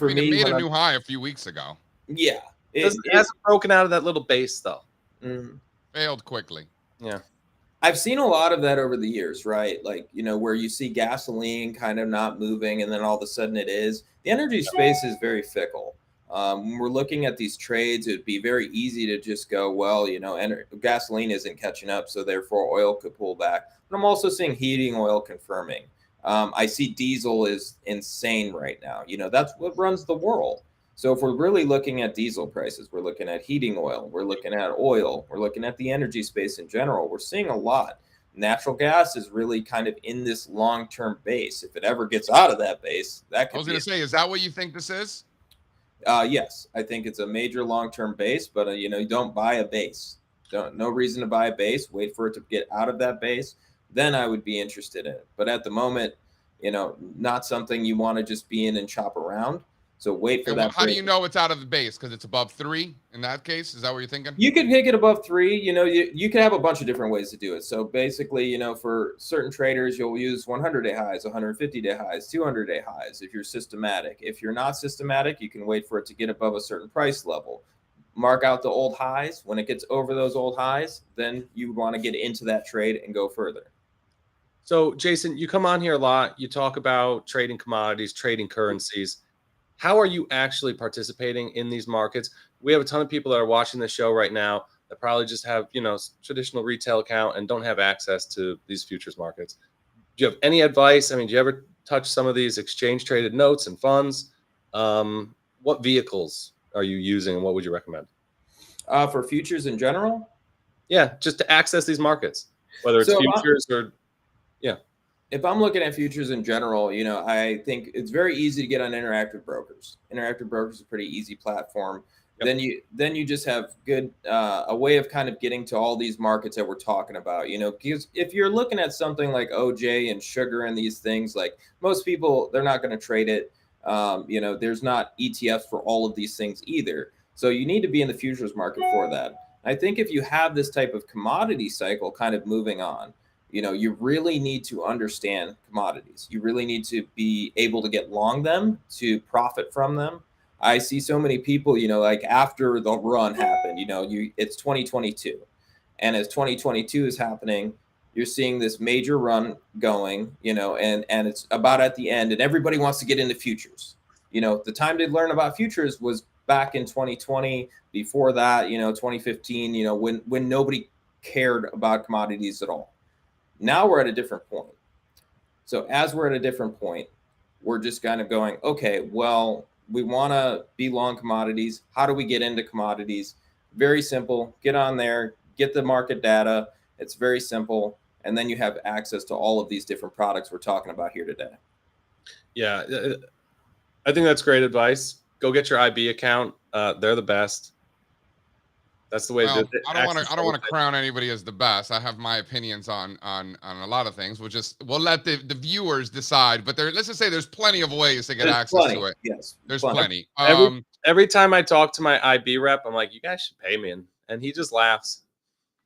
me, it made a new high a few weeks ago. Yeah. It hasn't broken out of that little base, though. Failed quickly. Yeah. I've seen a lot of that over the years, right? Like, where you see gasoline kind of not moving and then all of a sudden it is. The energy space is very fickle. When we're looking at these trades, it would be very easy to just go, well, gasoline isn't catching up, so therefore oil could pull back. But I'm also seeing heating oil confirming. I see diesel is insane right now. That's what runs the world. So if we're really looking at diesel prices, we're looking at heating oil, we're looking at oil, we're looking at the energy space in general, we're seeing a lot. Natural gas is really kind of in this long-term base. If it ever gets out of that base, that could I was going to say, is that what you think this is? Yes, I think it's a major long-term base, but you don't buy a base. No reason to buy a base. Wait for it to get out of that base. Then I would be interested in it. But at the moment, not something you want to just be in and chop around. So wait for that. How do you know it's out of the base? Because it's above 3 in that case? Is that what you're thinking? You could pick it above 3. You can have a bunch of different ways to do it. So basically, for certain traders, you'll use 100-day highs, 150-day highs, 200-day highs if you're systematic. If you're not systematic, you can wait for it to get above a certain price level. Mark out the old highs. When it gets over those old highs, then you want to get into that trade and go further. So, Jason, you come on here a lot. You talk about trading commodities, trading currencies. How are you actually participating in these markets? We have a ton of people that are watching this show right now that probably just have, traditional retail account and don't have access to these futures markets. Do you have any advice? I mean, do you ever touch some of these exchange traded notes and funds? What vehicles are you using and what would you recommend? For futures in general? Yeah, just to access these markets, whether it's futures or, yeah. If I'm looking at futures in general, I think it's very easy to get on Interactive Brokers. Interactive Brokers is a pretty easy platform. Yep. Then you just have a way of kind of getting to all these markets that we're talking about. Because if you're looking at something like OJ and sugar and these things, like most people, they're not going to trade it. There's not ETFs for all of these things either. So you need to be in the futures market for that. I think if you have this type of commodity cycle kind of moving on, you really need to understand commodities. You really need to be able to get long them to profit from them. I see so many people, like after the run happened, it's 2022. And as 2022 is happening, you're seeing this major run going, and it's about at the end and everybody wants to get into futures. The time to learn about futures was back in 2020. Before that, 2015, when nobody cared about commodities at all. Now we're at a different point. So as we're at a different point, we're just kind of going, okay, well, we want to be long commodities. How do we get into commodities? Very simple. Get on there, get the market data. It's very simple. And then you have access to all of these different products we're talking about here today. Yeah, I think that's great advice. Go get your IB account. They're the best. That's the way. Well, I don't want to crown anybody as the best. I have my opinions on a lot of things. We'll let the viewers decide. But let's just say there's plenty of ways to get access to it. Yes, there's plenty. Every time I talk to my IB rep, I'm like, you guys should pay me, and he just laughs.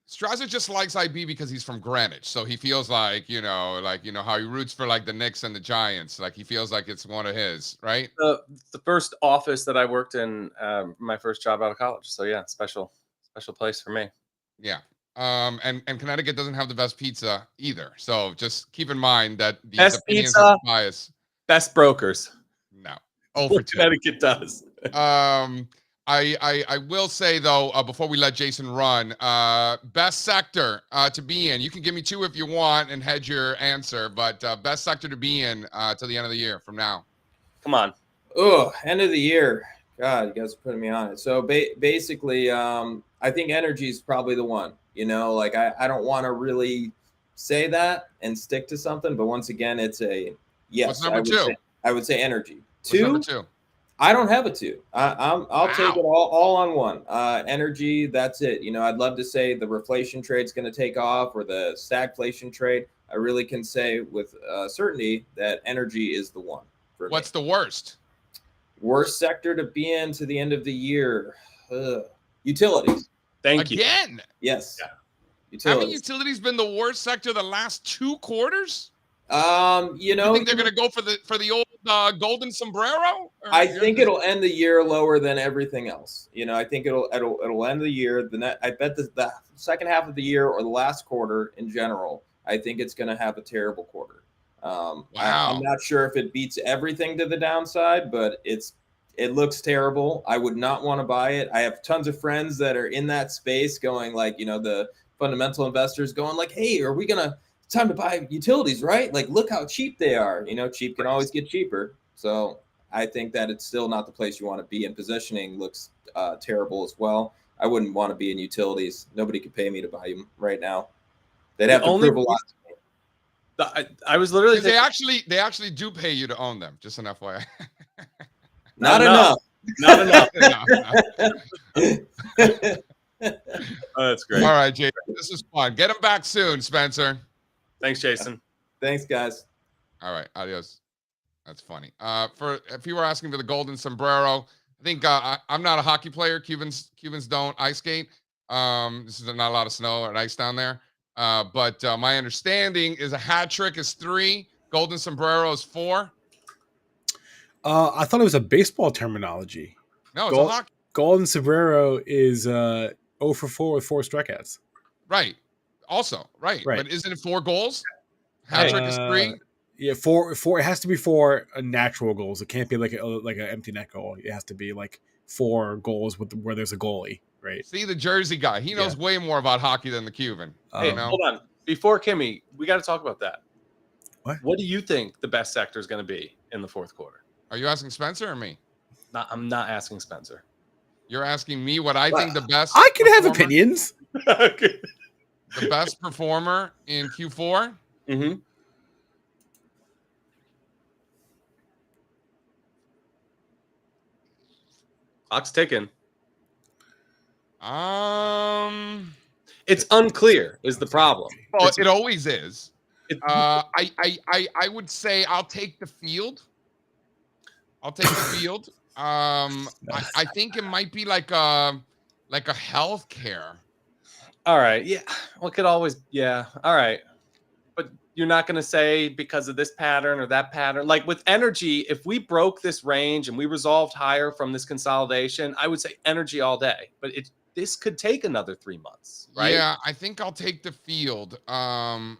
Strazza just likes IB because he's from Greenwich, so he feels like how he roots for like the Knicks and the Giants. Like he feels like it's one of his, right? The first office that I worked in, my first job out of college. So yeah, special place for me. Yeah. And Connecticut doesn't have the best pizza either. So just keep in mind that the Best opinions pizza, of bias. best brokers. No. Over two. Connecticut does. I will say though, before we let Jason run, best sector to be in. You can give me 2 if you want and hedge your answer, but best sector to be in till the end of the year from now. Come on. Oh, end of the year. God, you guys are putting me on it. So basically, I think energy is probably the one. Like I don't want to really say that and stick to something, but once again, it's a yes. What's number 2? I would say energy. What's 2. number 2? I don't have a 2. I'll take it all on one. Energy, that's it. I'd love to say the reflation trade's going to take off or the stagflation trade. I really can say with certainty that energy is the one. For What's me. the worst? Worst sector to be in to the end of the year? Utilities. Thank you. Again? Yes. Yeah. Utilities. Haven't utilities been the worst sector the last 2 quarters? You think they're going to go for the old golden sombrero? I think it'll end the year lower than everything else. I think it'll end the year. I bet the second half of the year or the last quarter in general, I think it's going to have a terrible quarter. Wow. I'm not sure if it beats everything to the downside, but it looks terrible. I would not want to buy it. I have tons of friends that are in that space going like, the fundamental investors going like, hey, are we going to time to buy utilities, right? Like, look how cheap they are. Cheap can always get cheaper. So I think that it's still not the place you want to be, and positioning looks terrible as well. I wouldn't want to be in utilities. Nobody could pay me to buy them right now. They'd have to prove a lot to me. I was literally they actually do pay you to own them. Just an FYI. Not enough. Not enough. Oh, that's great. All right, Jason, this is fun. Get him back soon, Spencer. Thanks, Jason. Thanks, guys. All right, adios. That's funny. If you were asking for the golden sombrero, I think I'm not a hockey player. Cubans don't ice skate. This is not a lot of snow or ice down there. But my understanding is a hat trick is 3, golden sombrero is 4. I thought it was a baseball terminology. No, it's a hockey. Golden sombrero is 0 for 4 with 4 strikeouts. Right. Also, right. But isn't it 4 goals? Hat trick is 3. Yeah, 4. It has to be 4 natural goals. It can't be like an empty net goal. It has to be like 4 goals where there's a goalie. Right. See, the Jersey guy. He knows way more about hockey than the Cuban. Hey, hold on. Before Kimmy, we got to talk about that. What do you think the best sector is going to be in the fourth quarter? Are you asking Spencer or me? I'm not asking Spencer. You're asking me what I think the best. I can have opinions. Okay. The best performer in Q4? Mm-hmm. Clock's ticking. It's unclear is the problem. Well, it always is. I would say I'll take the field. I think it might be like a healthcare. All right. Yeah. Well, it could always. Yeah. All right. But you're not going to say because of this pattern or that pattern. Like with energy, if we broke this range and we resolved higher from this consolidation, I would say energy all day. But this could take another 3 months, right? Yeah, I think I'll take the field. I'll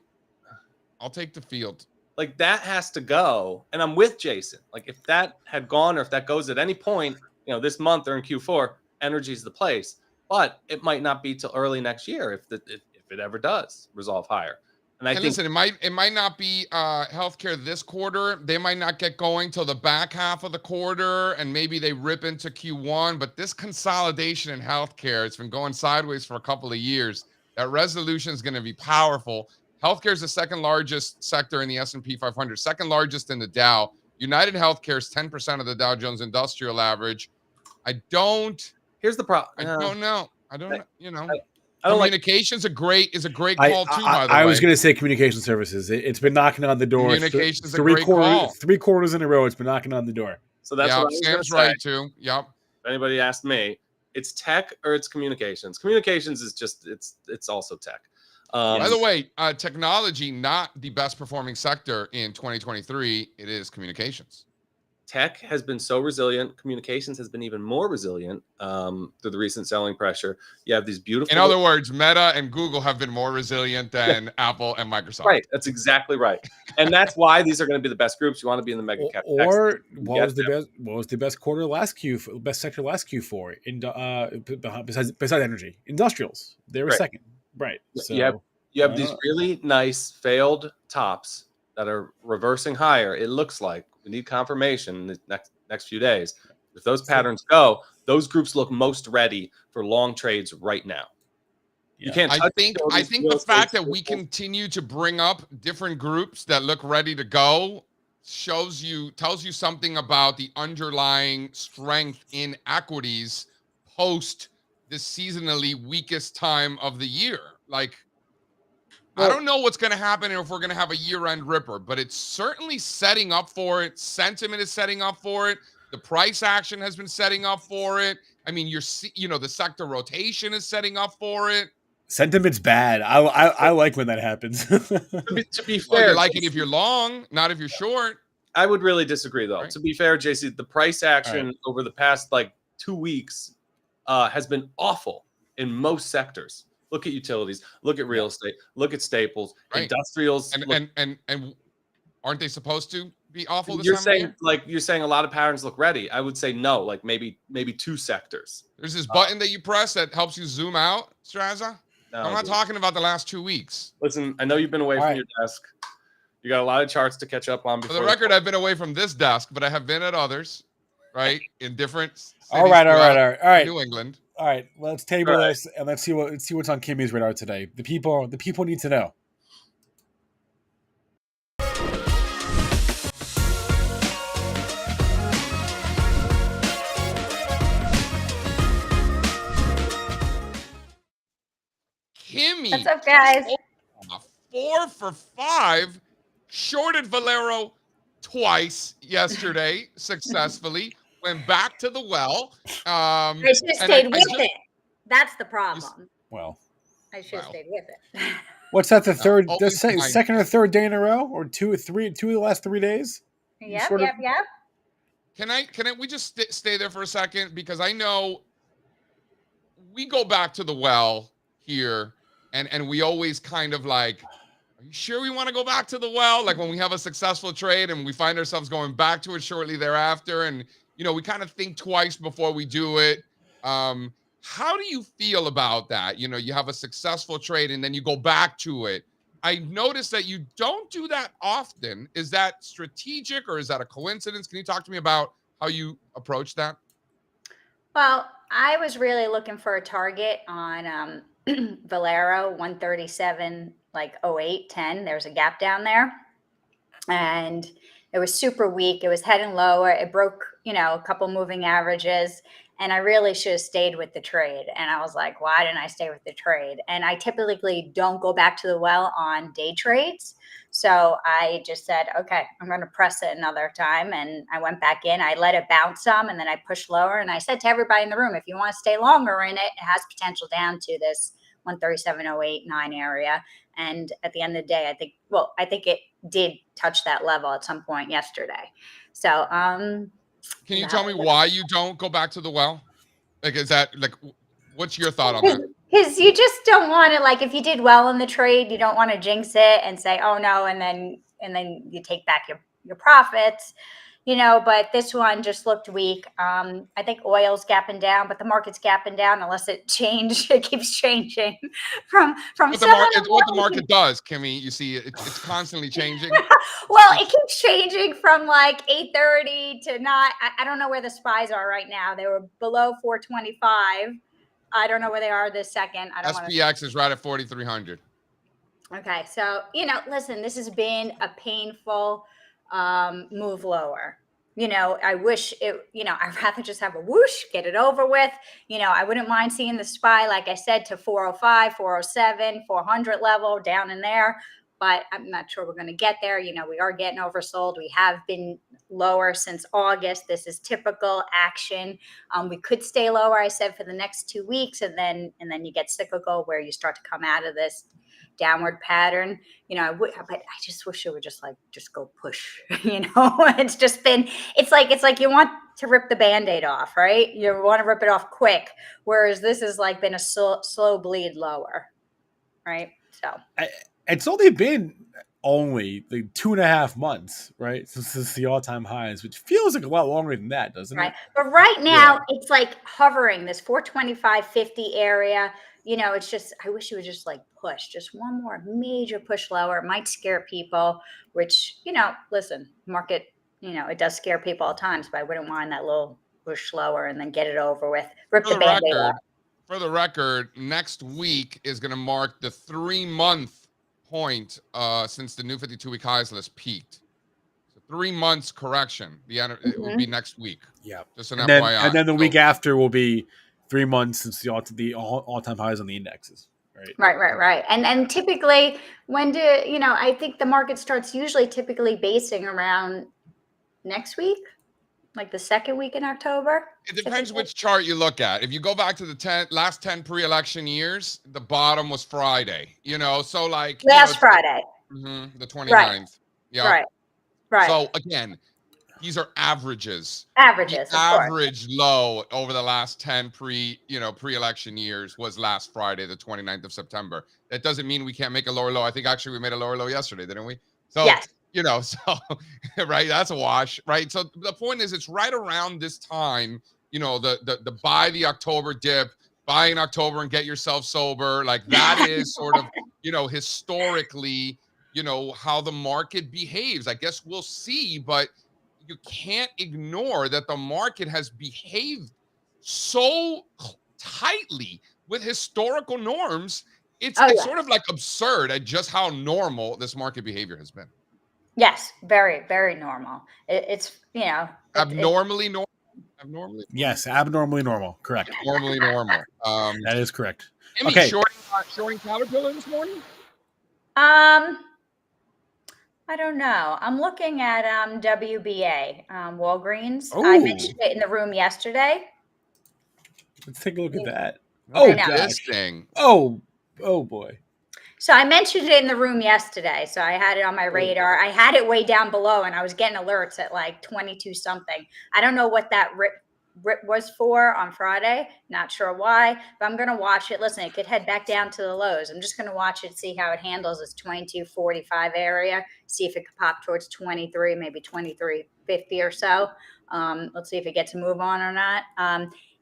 take the field. Like that has to go. And I'm with Jason. Like if that had gone or if that goes at any point, this month or in Q4, energy is the place. But it might not be till early next year if it ever does resolve higher. And I think listen, it might not be healthcare this quarter. They might not get going till the back half of the quarter, and maybe they rip into Q1. But this consolidation in healthcare, it's been going sideways for a couple of years. That resolution is going to be powerful. Healthcare is the second largest sector in the S&P 500, second largest in the Dow. United Healthcare is 10% of the Dow Jones Industrial Average. Here's the problem. I don't know. I don't know. Communications is a great call too. By the way, I was going to say communication services. It's been knocking on the door. Communications a great call. 3 quarters in a row. It's been knocking on the door. So that's what I was Sam's right too. Yep. If anybody asked me, It's tech or it's communications. Communications is just it's also tech. By the way, technology not the best performing sector in 2023. It is communications. Tech has been so resilient. Communications has been even more resilient through the recent selling pressure. You have these beautiful. In other words, Meta and Google have been more resilient than Apple and Microsoft. Right. That's exactly right. And that's why these are going to be the best groups. You want to be in the mega cap. Or what was the best quarter last best sector last Q4 in besides energy? Industrials. They were second. Right. So you have these really nice failed tops that are reversing higher. It looks like we need confirmation in the next few days. If those patterns go, those groups look most ready for long trades right now. You can't. I think the fact that we continue to bring up different groups that look ready to go tells you something about the underlying strength in equities post the seasonally weakest time of the year. Like, I don't know what's going to happen if we're going to have a year-end ripper, but it's certainly setting up for it. Sentiment is setting up for it. The price action has been setting up for it. I mean, the sector rotation is setting up for it. Sentiment's bad. I like when that happens. To be fair, well, you like it if you're long, not if you're short. I would really disagree, though. Right. To be fair, JC, the price action over the past 2 weeks has been awful in most sectors. Look at utilities. Look at real estate. Look at staples. Industrials. And aren't they supposed to be awful? You're saying a lot of patterns look ready. I would say no. Maybe 2 sectors. There's this button that you press that helps you zoom out, Strazza. No, I'm not talking about the last 2 weeks. Listen, I know you've been away from your desk. You got a lot of charts to catch up on. For the record, I've been away from this desk, but I have been at others, right, in different cities. All right. New England. All right, let's table this and let's see what's on Kimmy's radar today. The people need to know. Kimmy. What's up, guys? 4 for 5. Shorted Valero twice yesterday successfully. Went back to the well. I should have stayed with it. That's the problem. I should have stayed with it. What's that? The second or third day in a row, or two of the last 3 days? Yep. Can we just stay there for a second, because I know we go back to the well here, and we always kind of like, are you sure we want to go back to the well? Like when we have a successful trade and we find ourselves going back to it shortly thereafter, and we kind of think twice before we do it. How do you feel about that? You have a successful trade and then you go back to it. I noticed that you don't do that often. Is that strategic or is that a coincidence? Can you talk to me about how you approach that? Well, I was really looking for a target on Valero 137, 08, 10. There's a gap down there. And it was super weak. It was heading lower. It broke, a couple moving averages. And I really should have stayed with the trade. And I was like, why didn't I stay with the trade? And I typically don't go back to the well on day trades. So I just said, okay, I'm going to press it another time. And I went back in. I let it bounce some, and then I pushed lower. And I said to everybody in the room, if you want to stay longer in it, it has potential down to this 137.08-9 area. And at the end of the day, I think it did touch that level at some point yesterday. So, can you tell me why you don't go back to the well? Is that what's your thought on that? Because you just don't want to, if you did well in the trade, you don't want to jinx it and say, oh no, and then you take back your profits, but this one just looked weak. I think oil's gapping down, but the market's gapping down unless it keeps changing from what the market does, Kimmy. You see, it's constantly changing. Well, it keeps changing from 8:30 to not. I don't know where the SPYs are right now. They were below 425. I don't know where they are this second. SPX is right at 4,300. Okay, so listen, this has been a painful move lower. I wish it, I'd rather just have a whoosh, get it over with. I wouldn't mind seeing the SPY, like I said, to 405, 407, 400 level down in there. but I'm not sure we're going to get there. You know, we are getting oversold. We have been lower since August. This is typical action. We could stay lower, I said, for the next 2 weeks, and then you get cyclical where you start to come out of this downward pattern. You know, but I just wish it would just go push. You know, it's like you want to rip the Band-Aid off, right? You want to rip it off quick, whereas this has like been a slow bleed lower, right? So it's only been like 2.5 months, right, since the all-time highs, which feels like a lot longer than that, doesn't it? But right now it's like hovering this 425.50 area. You know, it's just, I wish it would just like push, just one more major push lower. It might scare people, which, you know, listen, market, you know, it does scare people all times, but I wouldn't mind that little push lower and then get it over with. Rip the Band-Aid off. For the record, next week is going to mark the 3-month point since the new 52-week highs list peaked. So 3 months correction. It will be next week. Yeah. Just an FYI. FYI. And then the week after will be 3 months since the all-time highs on the indexes. Right. And typically, I think the market starts usually typically basing around next week, like the second week in October. It depends which chart you look at. If you go back to the last 10 pre-election years, the bottom was Friday. You know, so like last Friday, the 29th. Yeah. Right. So again, these are averages. The average low over the last 10 pre-election years was last Friday, the 29th of September. That doesn't mean we can't make a lower low. I think actually we made a lower low yesterday, didn't we? So yes. You know, so right, that's a wash, right? So the point is, it's right around this time, you know, the buy the October dip, buy in October and get yourself sober. Like that is sort of, you know, historically, you know, how the market behaves. I guess we'll see, but you can't ignore that the market has behaved so tightly with historical norms. It's sort of like absurd at just how normal this market behavior has been. Yes, very, very normal. It's, you know, abnormally normal. Yes, abnormally normal. Correct. Abnormally normal. That is correct. Kimmy, okay. Shorting Caterpillar this morning? I don't know. I'm looking at WBA, Walgreens. Ooh. I mentioned it in the room yesterday. Let's take a look at that. This thing. Oh boy. So I mentioned it in the room yesterday. So I had it on my radar. I had it way down below, and I was getting alerts at like 22 something. I don't know what that rip was for on Friday. Not sure why, but I'm going to watch it. Listen, it could head back down to the lows. I'm just going to watch it, see how it handles this 22.45 area, see if it could pop towards 23, maybe 23.50 or so. Let's see if it gets a move on or not.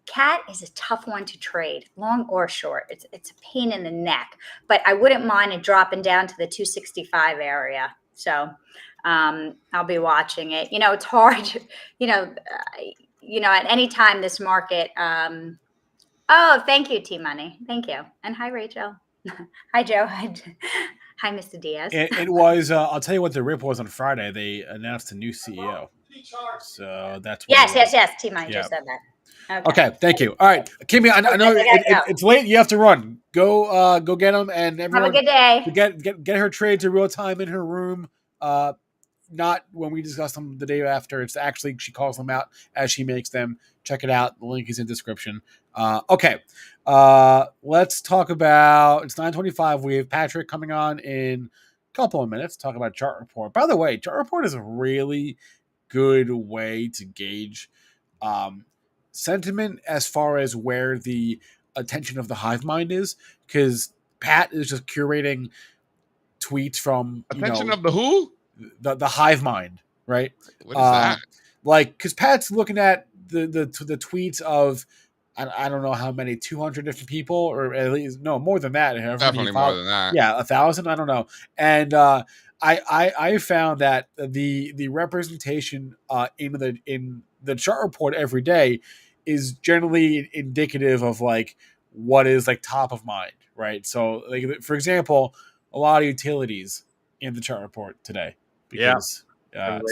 CAT is a tough one to trade, long or short. It's a pain in the neck, but I wouldn't mind it dropping down to the 265 area. So I'll be watching it. You know, it's hard. You know, at any time this market. Thank you, T Money. Thank you, and hi, Rachel. Hi, Joe. Hi, Mr. Diaz. It was. I'll tell you what the rip was on Friday. They announced a new CEO. So that's what yes. T Money just said that. Okay, thank you. All right, Kimmy, I know it's late. You have to run. Go get them, and everyone. Have a good day. Get her trades in real time in her room. Not when we discuss them the day after. It's actually she calls them out as she makes them. Check it out. The link is in the description. Okay, let's talk about. It's 9:25. We have Patrick coming on in a couple of minutes. Talk about chart report. By the way, chart report is a really good way to gauge sentiment as far as where the attention of the hive mind is, because Pat is just curating tweets from attention of the who? The hive mind, right? What is that? Like, because Pat's looking at the tweets of I don't know how many, 200 different people, or at least more than that. Definitely more than that. Yeah, 1,000. I don't know. And I found that the representation in the chart report every day is generally indicative of like what is like top of mind, right? So, like for example, a lot of utilities in the chart report today. Because,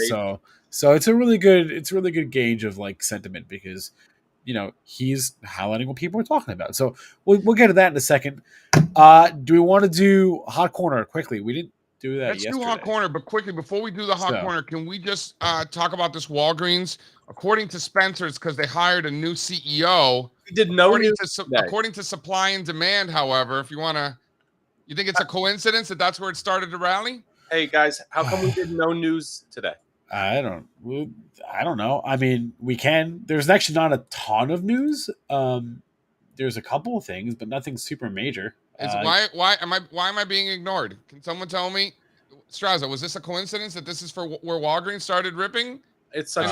so it's a really good gauge of like sentiment, because he's highlighting what people are talking about. So we'll get to that in a second. Do we want to do hot corner quickly? We didn't do that Let's yesterday. do hot corner, but quickly before we do the hot corner, can we just talk about this Walgreens? According to Spencer's, because they hired a new CEO. We did no news according to supply and demand, however, if you want to, you think it's a coincidence that that's where it started to rally? Hey guys, how come we did no news today? I don't know. I mean, we can. There's actually not a ton of news. There's a couple of things, but nothing super major. Why am I being ignored? Can someone tell me, Strazza, was this a coincidence that this is for where Walgreens started ripping? It's such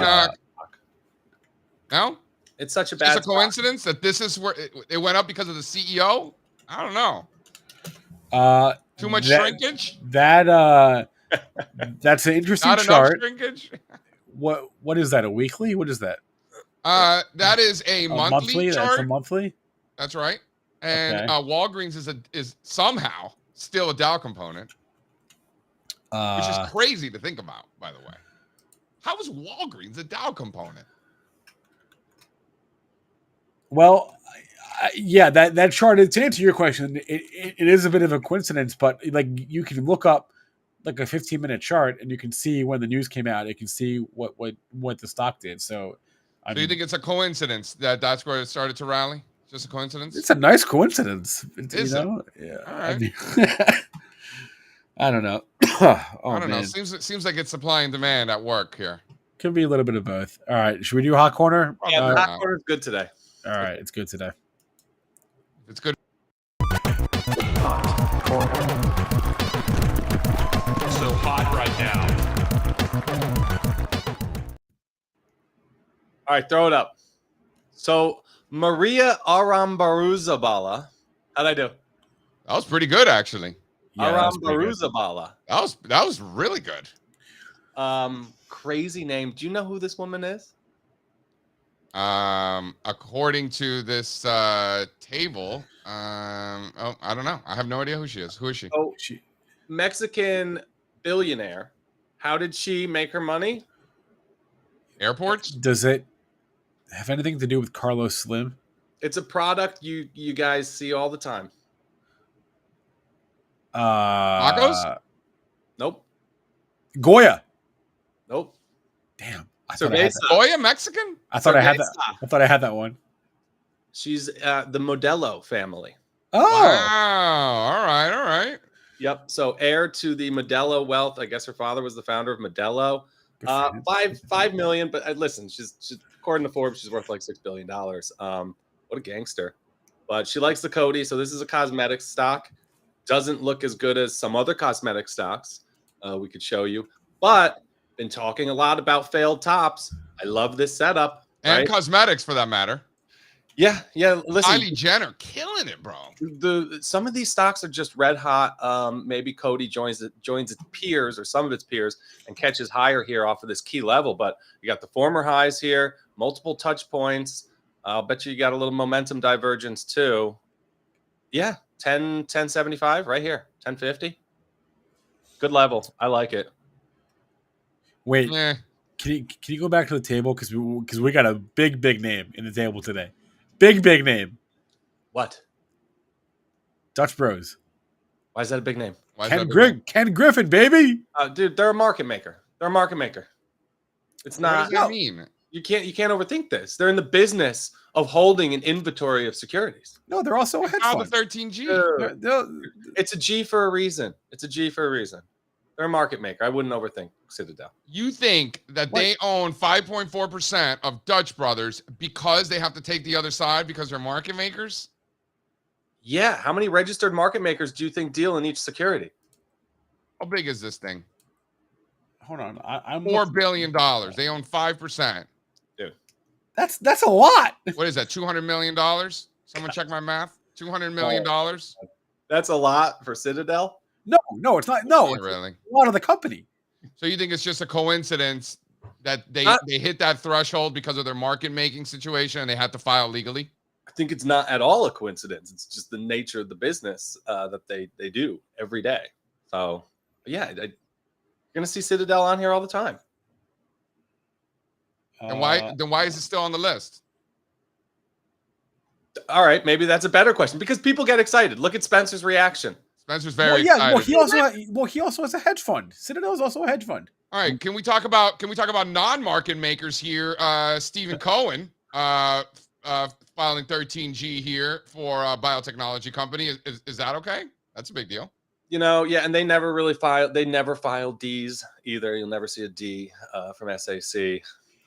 no. It's such a bad. It's a coincidence that this is where it went up because of the CEO. I don't know. Too much shrinkage. That's an interesting Not chart. Enough shrinkage. What is that? A weekly? What is that? That is a monthly chart. That's a monthly. That's right. And Walgreens is somehow still a Dow component, which is crazy to think about. By the way, how is Walgreens a Dow component? Well, yeah, that chart. To answer your question, it is a bit of a coincidence, but like you can look up like a 15-minute chart and you can see when the news came out. You can see what the stock did. So you think it's a coincidence that's where it started to rally? Just a coincidence? It's a nice coincidence. Is it? Yeah. All right. I mean, I don't know. I don't know. Seems like it's supply and demand at work here. Could be a little bit of both. All right. Should we do hot corner? Yeah, hot corner is good today. All right. It's good today. It's good. Hot corner. So hot right now. All right, throw it up. So Maria Arambaruzabala. How'd I do? That was pretty good, actually. Yeah, Arambaruzabala. That was really good. Crazy name. Do you know who this woman is? According to this table, I don't know. I have no idea who she is. Who is she? Oh, Mexican billionaire. How did she make her money? Airports? Does it have anything to do with Carlos Slim? It's a product you guys see all the time. Tacos? Nope. Goya. Nope. Damn. Goya, Mexican? I thought I had that. I thought I had that one. She's the Modelo family. Oh. Wow. All right. Yep. So heir to the Modelo wealth. I guess her father was the founder of Modelo. 5 million. But listen, she's according to Forbes, she's worth like $6 billion. What a gangster. But she likes the Cody. So this is a cosmetic stock. Doesn't look as good as some other cosmetic stocks we could show you. But been talking a lot about failed tops. I love this setup. And cosmetics for that matter. Yeah. Listen, Kylie Jenner killing it, bro. Some of these stocks are just red hot. Maybe Cody joins its peers or some of its peers and catches higher here off of this key level. But you got the former highs here, multiple touch points. I'll bet you got a little momentum divergence too. Yeah, 1075 right here, 1050. Good level. I like it. Wait, can you go back to the table because we got a big name in the table today. Big name. What? Dutch Bros. Why is that a big name? Ken Griffin, baby. Dude, they're a market maker. It's not. What does that mean? You can't overthink this. They're in the business of holding an inventory of securities. No, they're also a hedge fund. The 13G. It's a G for a reason. They're a market maker. I wouldn't overthink Citadel. You think that they own 5.4% of Dutch Brothers because they have to take the other side because they're market makers? Yeah. How many registered market makers do you think deal in each security? How big is this thing? Hold on. I'm $4 billion. They own 5%. Dude. That's a lot. What is that? $200 million? Someone check my math. $200 million? That's a lot for Citadel? No, it's not. No, it's really. A lot of the company. So you think it's just a coincidence that they hit that threshold because of their market making situation and they had to file legally? I think it's not at all a coincidence. It's just the nature of the business that they do every day. So yeah, you're gonna see Citadel on here all the time. And why is it still on the list? All right, maybe that's a better question because people get excited. Look at Spencer's reaction. Spencer's very Well, yeah. excited. He also has a hedge fund. Citadel is also a hedge fund. All right, can we talk about non-market makers here? Stephen Cohen filing 13G here for a biotechnology company. Is that okay? That's a big deal. You know, yeah, and they never really filed. They never filed Ds either. You'll never see a D from SAC. I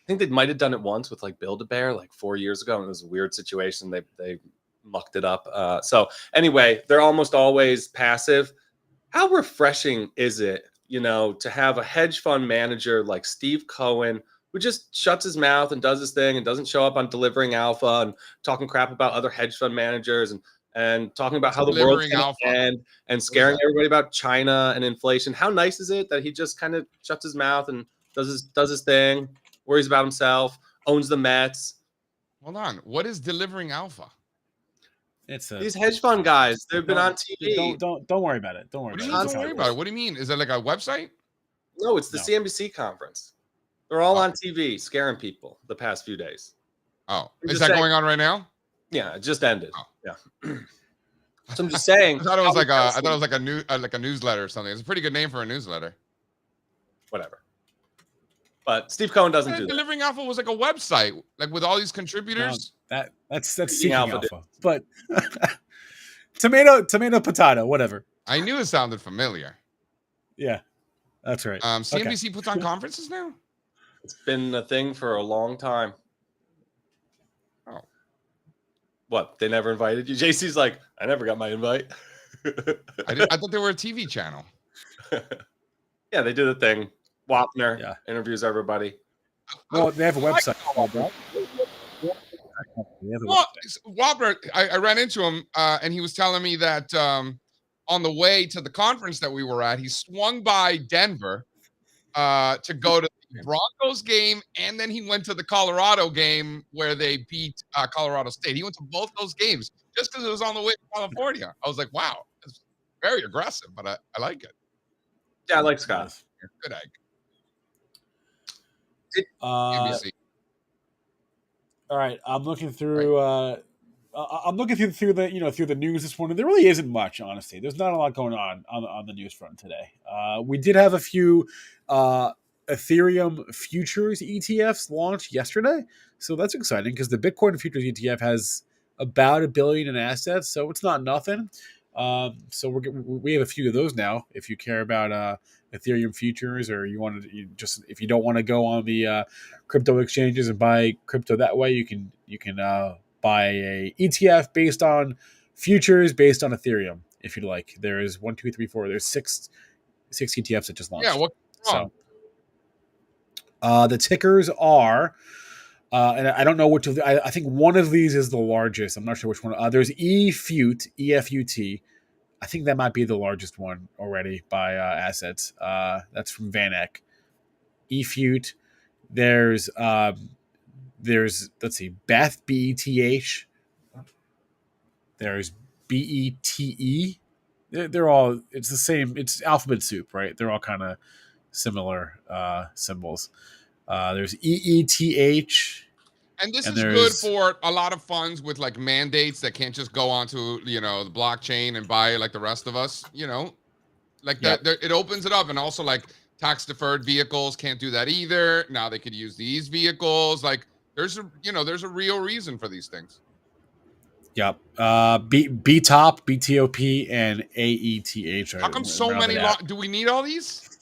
think they might have done it once with like Build-A-Bear like 4 years ago, and it was a weird situation. They mucked it up. So anyway, they're almost always passive. How refreshing is it, you know, to have a hedge fund manager like Steve Cohen, who just shuts his mouth and does his thing and doesn't show up on Delivering Alpha and talking crap about other hedge fund managers and talking about how the world's going to end and scaring everybody about China and inflation. How nice is it that he just kind of shuts his mouth and does his thing, worries about himself, owns the Mets? Hold on. What is Delivering Alpha? These hedge fund guys, they've been on TV. Don't worry about it. Don't worry about it. Don't worry about it. What do you mean? Is that like a website? No, it's the CNBC conference. They're all on TV scaring people the past few days. Oh, is that going on right now? Yeah, it just ended. Oh. Yeah. So I'm just saying. I thought it was like a newsletter or something. It's a pretty good name for a newsletter. Whatever. But Steve Cohen doesn't do that. Delivering Alpha was like a website, like with all these contributors. That's Seeking Alpha. But tomato, potato, whatever. I knew it sounded familiar. Yeah, that's right. CNBC puts on conferences now? It's been a thing for a long time. Oh. What? They never invited you? JC's like, I never got my invite. I thought they were a TV channel. Yeah, they do the thing. Wapner interviews everybody. Well, they have a website. Wapner, I ran into him, and he was telling me that on the way to the conference that we were at, he swung by Denver to go to the Broncos game, and then he went to the Colorado game where they beat Colorado State. He went to both those games just because it was on the way to California. I was like, wow, it's very aggressive, but I like it. Yeah, I like Scott. Good egg. All right, I'm looking through. I'm looking through the news this morning. There really isn't much, honestly. There's not a lot going on the news front today. We did have a few Ethereum futures ETFs launched yesterday, so that's exciting because the Bitcoin futures ETF has about $1 billion in assets, so it's not nothing. So we have a few of those now. If you care about Ethereum futures, or if you don't want to go on the crypto exchanges and buy crypto that way, you can buy a ETF based on futures based on Ethereum if you'd like. There is 1, 2, 3, 4. There's six ETFs that just launched. Yeah, what's wrong? So the tickers are. And I don't know which of I think one of these is the largest. I'm not sure which one. There's EFUT, EFUT. I think that might be the largest one already by assets. That's from VanEck. EFUT. There's let's see, Beth, BETH. There's BETE. They're all, it's the same. It's alphabet soup, right? They're all kind of similar symbols. There's EETH. And this is good for a lot of funds with like mandates that can't just go onto, the blockchain and buy it like the rest of us, like that. It opens it up. And also like tax deferred vehicles can't do that either. Now they could use these vehicles. Like there's a real reason for these things. Yep. BTOP, BTOP, and AETH. How come so many? Do we need all these?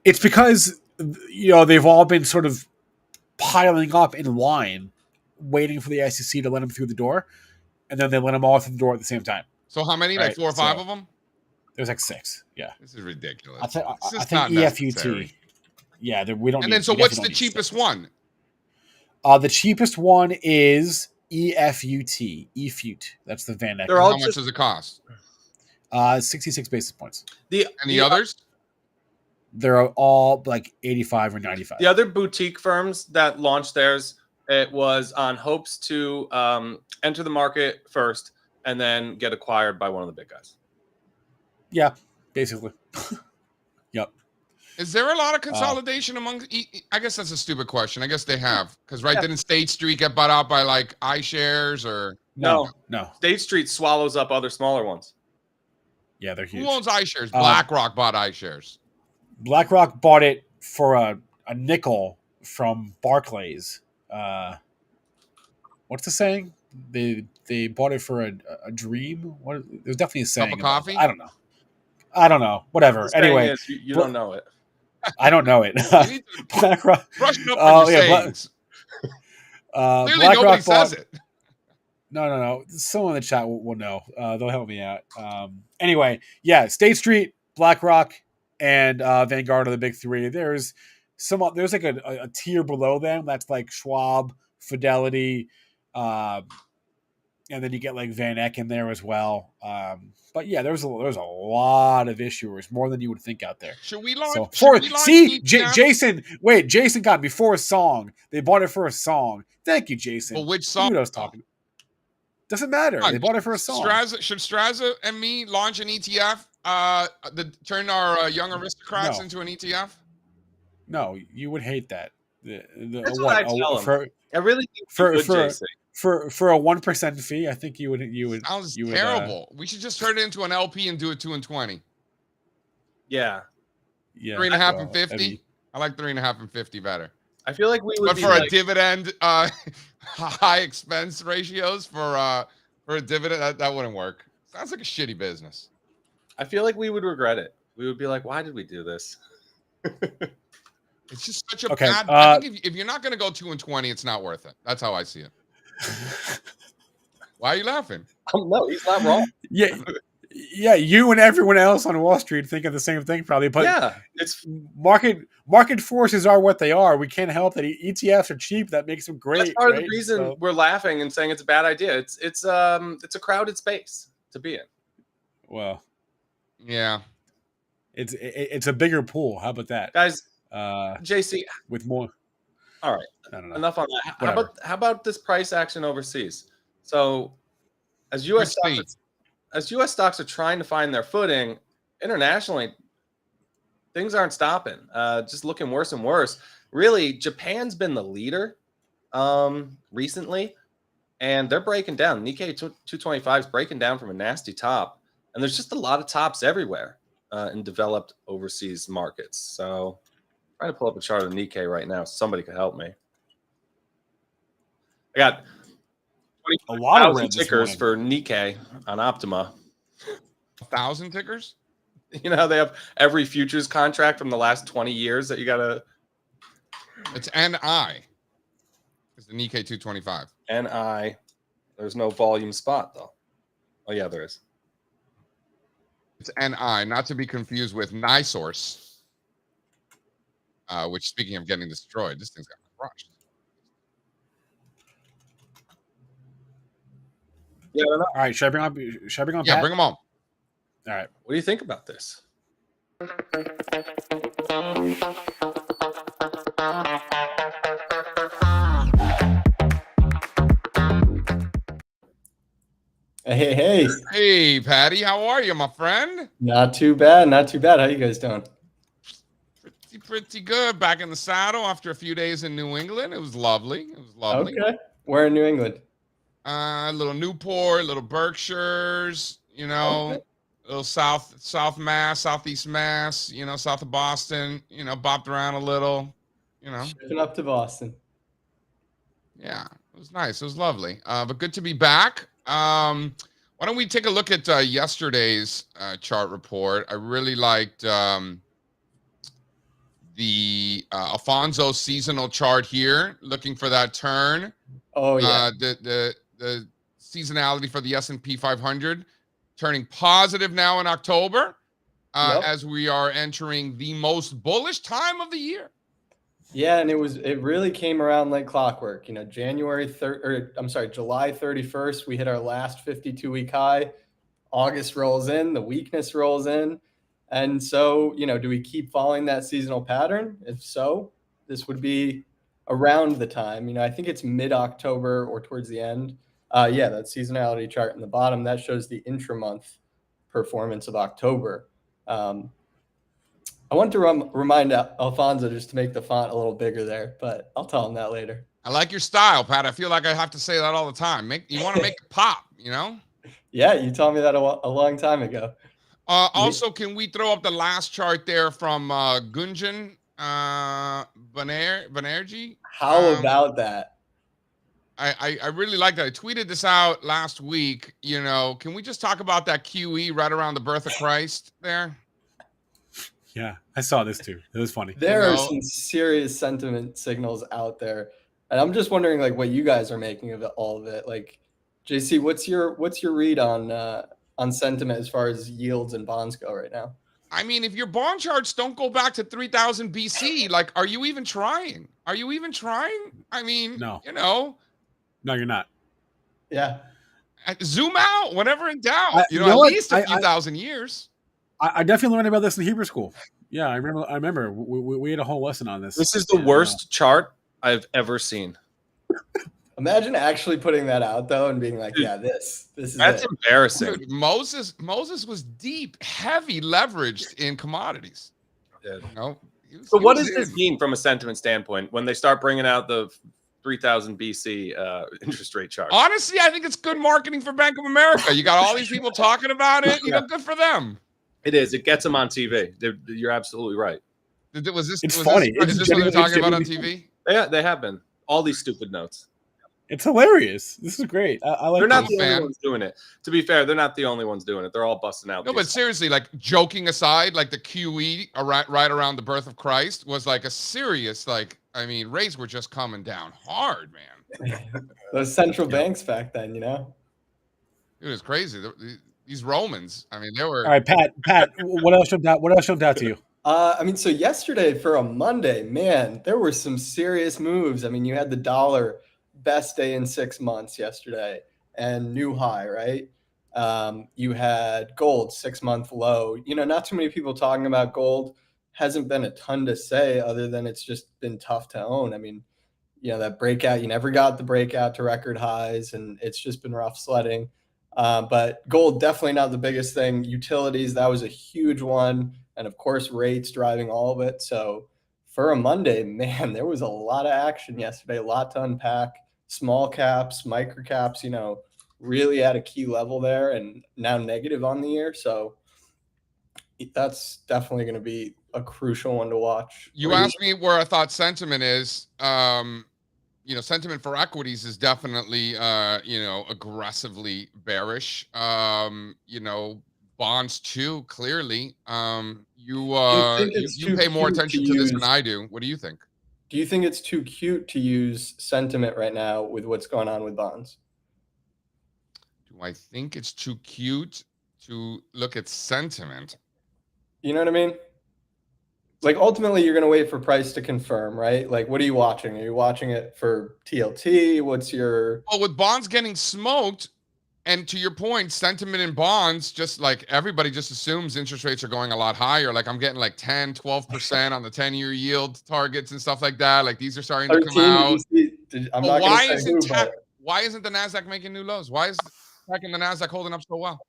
It's because they've all been sort of piling up in line, waiting for the SEC to let them through the door, and then they let them all through the door at the same time. So how many? Right? Like 4 or 5 of them? There's like 6. Yeah. This is ridiculous. I think EFUT. Yeah, we don't. And then, so what's the cheapest one? The cheapest one is EFUT. EFUT. That's the VanEck. How much does it cost? 66 basis points. And the others? They're all like 85 or 95. The other boutique firms that launched theirs, it was on hopes to enter the market first and then get acquired by one of the big guys. Yeah, basically. Yep. Is there a lot of consolidation among? I guess that's a stupid question. I guess they have, because didn't State Street get bought out by like iShares or? No. State Street swallows up other smaller ones. Yeah, they're huge. Who owns iShares? BlackRock bought iShares. BlackRock bought it for a nickel from Barclays. What's the saying? They bought it for a dream. What? There's definitely a saying. Cup of coffee? I don't know. Whatever. The saying Anyway, is, you don't know it. I don't know it. You need to BlackRock. brush up on your sayings. Clearly, BlackRock nobody says it. No. Someone in the chat will know. They'll help me out. Anyway, yeah, State Street, BlackRock, and Vanguard are the big three. There's like a tier below them that's like Schwab, Fidelity, and then you get like Van Eck in there as well. But yeah, there's a lot of issuers, more than you would think out there. Should we launch? Jason got before a song. They bought it for a song. Thank you, Jason. Well, which song? I was talking. Doesn't matter. They bought it for a song. Should Strazza and me launch an ETF? Turn our young aristocrats into an ETF? No, you would hate that. That's what I tell them. I really think for a 1% fee, I think you would. Sounds terrible. We should just turn it into an LP and do it 2 and 20. Yeah. 3.5 and 50. I like 3.5 and 50 better. I feel like we would. But for a dividend, high expense ratios for a dividend, that wouldn't work. Sounds like a shitty business. I feel like we would regret it. We would be like, why did we do this? It's just such a bad. I think if you're not going to go 2 and 20, it's not worth it. That's how I see it. Why are you laughing? No, he's not wrong. Yeah, you and everyone else on Wall Street think of the same thing, probably. But yeah, it's market forces are what they are. We can't help that ETFs are cheap. That makes them great. That's part of the reason we're laughing and saying it's a bad idea. It's a crowded space to be in. Well, yeah, it's a bigger pool. How about that, guys? JC with more. All right, I don't know. Enough on that. How about this price action overseas? So, as U.S. stocks are trying to find their footing internationally, things aren't stopping. Just looking worse and worse. Really, Japan's been the leader recently, and they're breaking down. Nikkei 225 is breaking down from a nasty top, and there's just a lot of tops everywhere in developed overseas markets. So, I'm trying to pull up a chart of Nikkei right now. Somebody could help me. I got a lot of tickers for Nikkei on Optima. 1,000 tickers? You know how they have every futures contract from the last 20 years that you got to... It's NI. It's the Nikkei 225. NI. There's no volume spot, though. Oh, yeah, there is. It's NI, not to be confused with NiSource, which, speaking of getting destroyed, this thing's got crushed. Yeah, I don't know. All right, should I bring on? Yeah, Pat? bring them on. All right. What do you think about this? Hey. Hey, Patty, how are you, my friend? Not too bad. How you guys doing? Pretty good. Back in the saddle after a few days in New England. It was lovely. Okay. Where in New England? A little Newport, little Berkshires, a little South Mass, Southeast Mass, south of Boston, bopped around a little, Shipping up to Boston. Yeah, it was nice. It was lovely. But good to be back. Why don't we take a look at yesterday's chart report? I really liked the Alfonso seasonal chart here, looking for that turn. Oh, yeah. The seasonality for the S&P 500 turning positive now in October as we are entering the most bullish time of the year. Yeah, and it really came around like clockwork. July 31st, we hit our last 52-week high. August rolls in, the weakness rolls in. And so, do we keep following that seasonal pattern? If so, this would be around the time. I think it's mid-October or towards the end. That seasonality chart in the bottom, that shows the intra-month performance of October. I want to remind Alfonso just to make the font a little bigger there, but I'll tell him that later. I like your style, Pat. I feel like I have to say that all the time. You want to make it pop, Yeah, you told me that a long time ago. Also, can we throw up the last chart there from Gunjan Banerjee? How about that? I really like that. I tweeted this out last week. You know, can we just talk about that QE right around the birth of Christ there? Yeah, I saw this too. It was funny. There are some serious sentiment signals out there, and I'm just wondering, like, what you guys are making of all of it. Like, JC, what's your read on sentiment as far as yields and bonds go right now? I mean, if your bond charts don't go back to 3000 BC, like, are you even trying? Are you even trying? I mean, No. you know. No, you're not. Yeah. Zoom out whenever in doubt. At least a few thousand years. I definitely learned about this in Hebrew school. Yeah, I remember. We had a whole lesson on this. This is the worst chart I've ever seen. Imagine actually putting that out though and being like, "Yeah, this is that's embarrassing." Dude, Moses was deep, heavy leveraged in commodities. Yeah. You know, so what does this mean from a sentiment standpoint when they start bringing out the 3000 BC interest rate chart? Honestly, I think it's good marketing for Bank of America. You got all these people talking about it. You know, good for them. It is. It gets them on TV. You're absolutely right. Was this? It's funny. Is this what they're talking about on TV? They have been. All these stupid notes. It's hilarious. This is great. I like. They're not the only ones doing it. To be fair, they're not the only ones doing it. They're all busting out. No, but seriously, like, joking aside, like the QE right around the birth of Christ was like a serious, like, I mean, rates were just coming down hard, man. Those central banks back then, you know. It was crazy. These Romans, I mean, they were. All right, Pat. What else jumped out? What else jumped out to you? I mean, so yesterday for a Monday, man, there were some serious moves. I mean, you had the dollar best day in 6 months yesterday and new high, right? You had gold 6-month low. You know, not too many people talking about gold. Hasn't been a ton to say other than it's just been tough to own. I mean, you know, that breakout, you never got the breakout to record highs, and it's just been rough sledding. But gold, definitely not the biggest thing. Utilities, that was a huge one. And of course, rates driving all of it. So for a Monday, man, there was a lot of action yesterday, a lot to unpack. Small caps, micro caps, you know, really at a key level there, and now negative on the year. So that's definitely going to be a crucial one to watch. You asked me where I thought sentiment is. You know, sentiment for equities is definitely, you know, aggressively bearish. You know, bonds too, clearly. You pay more attention to this than I do. What do you think? Do you think it's too cute to use sentiment right now with what's going on with bonds? Do I think it's too cute to look at sentiment? You know what I mean? Like, ultimately, you're going to wait for price to confirm, right? Like, what are you watching? Are you watching it for TLT? What's your... Well, with bonds getting smoked, and to your point, sentiment in bonds, just like everybody just assumes interest rates are going a lot higher. Like, I'm getting like 10, 12% on the 10-year yield targets and stuff like that. Like, these are starting to come out. Why isn't the NASDAQ making new lows? Why is tech and the NASDAQ holding up so well?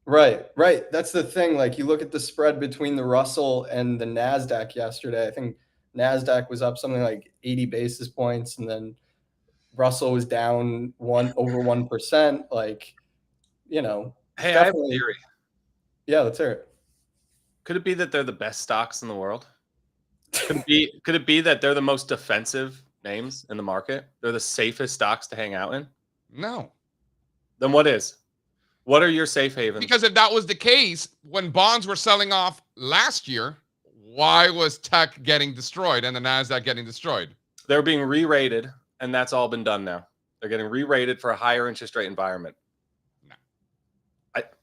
Right. That's the thing. Like, you look at the spread between the Russell and the NASDAQ yesterday. I think NASDAQ was up something like 80 basis points, and then Russell was down over 1%. Like, you know. Hey, I have a theory. Yeah, let's hear it. Could it be that they're the best stocks in the world? Could it be that they're the most defensive names in the market? They're the safest stocks to hang out in? No. Then what is? What are your safe havens? Because if that was the case, when bonds were selling off last year, why was tech getting destroyed and the NASDAQ getting destroyed? They're being re-rated, and that's all been done now. They're getting re-rated for a higher interest rate environment. No.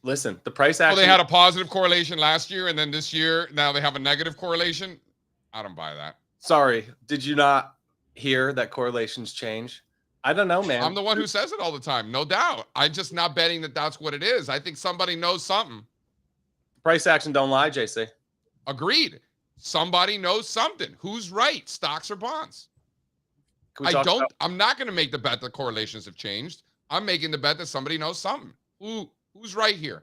Listen, the price action... Well, they had a positive correlation last year, and then this year, now they have a negative correlation. I don't buy that. Sorry, did you not hear that correlations change? I don't know, man. I'm the one who says it all the time, no doubt. I'm just not betting that that's what it is. I think somebody knows something. Price action don't lie, JC. Agreed. Somebody knows something. Who's right, stocks or bonds? I'm not going to make the bet that correlations have changed. I'm making the bet that somebody knows something. Who's right here?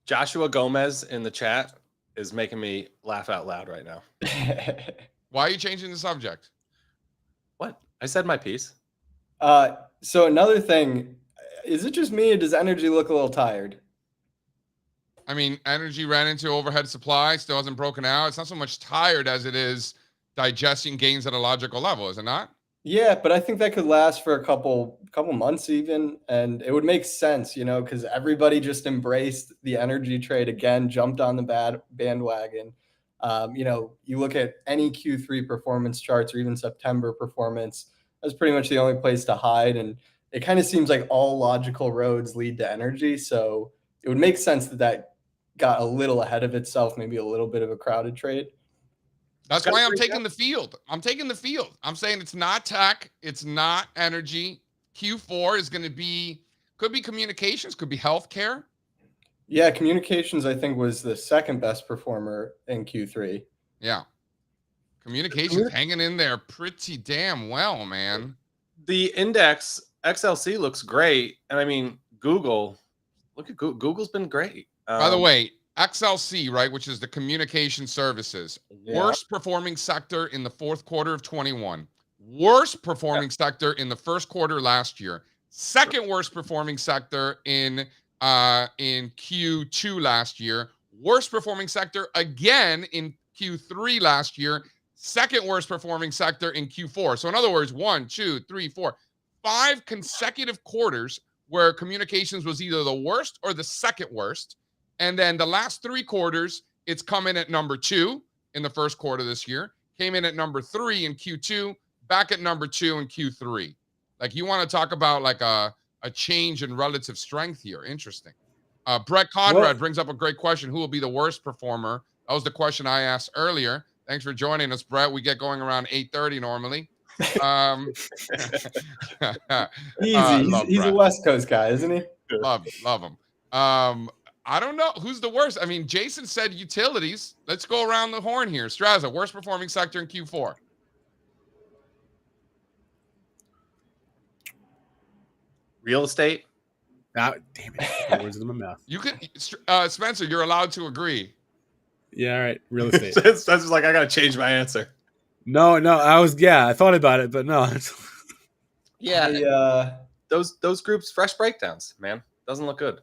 Joshua Gomez in the chat is making me laugh out loud right now. Why are you changing the subject? What? I said my piece. So another thing, is it just me or does energy look a little tired? I mean, energy ran into overhead supply, still hasn't broken out. It's not so much tired as it is digesting gains at a logical level, is it not? Yeah, but I think that could last for a couple months even, and it would make sense, you know, because everybody just embraced the energy trade again, jumped on the bandwagon. You know, you look at any Q3 performance charts or even September performance, that's pretty much the only place to hide, and it kind of seems like all logical roads lead to energy, so it would make sense that that got a little ahead of itself, maybe a little bit of a crowded trade. That's why I'm taking the field. I'm taking the field. I'm saying it's not tech. It's not energy. Q4 is going to be, could be communications, could be healthcare. Yeah, communications, I think, was the second best performer in Q3. Yeah. Communications hanging in there pretty damn well, man. The index XLC looks great. And I mean, Google, look at Google. Google's been great. By the way, XLC, right, which is the communication services, worst performing sector in the fourth quarter of 21, worst performing sector in the first quarter last year, second worst performing sector in Q2 last year, worst performing sector again in Q3 last year, second worst performing sector in Q4. So in other words, 1, 2, 3, 4, 5 consecutive quarters where communications was either the worst or the second worst. And then the last 3 quarters, it's come in at number 2 in the first quarter this year, came in at number 3 in Q2, back at number 2 in Q3. Like, you want to talk about like a change in relative strength here. Interesting. Brett Conrad brings up a great question. Who will be the worst performer? That was the question I asked earlier. Thanks for joining us, Brett. We get going around 8:30 normally. Easy. He's a West Coast guy, isn't he? Love him. I don't know who's the worst. I mean, Jason said utilities. Let's go around the horn here. Strazza, worst performing sector in Q4. Real estate. Damn it. Words in my mouth. You could, Spencer, you're allowed to agree. Yeah, all right. Real estate. That's just like, I got to change my answer. No, I thought about it, but no. Yeah. Those groups, fresh breakdowns, man. Doesn't look good.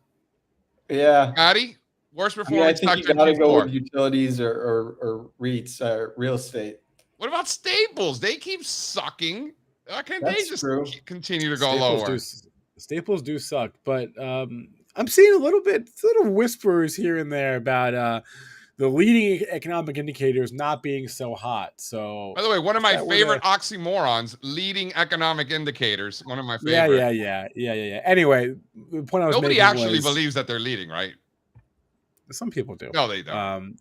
Yeah. Patty, worst performing I think sector you got to in go Q4. with utilities or REITs, real estate. What about staples? They keep sucking. Why can't they just continue to go lower? Staples do suck, but I'm seeing little whispers here and there about the leading economic indicators not being so hot. So, by the way, one of my favorite oxymorons, leading economic indicators. One of my favorite. Yeah. Anyway, the point I was nobody making actually believes that they're leading, right? Some people do. No, they don't.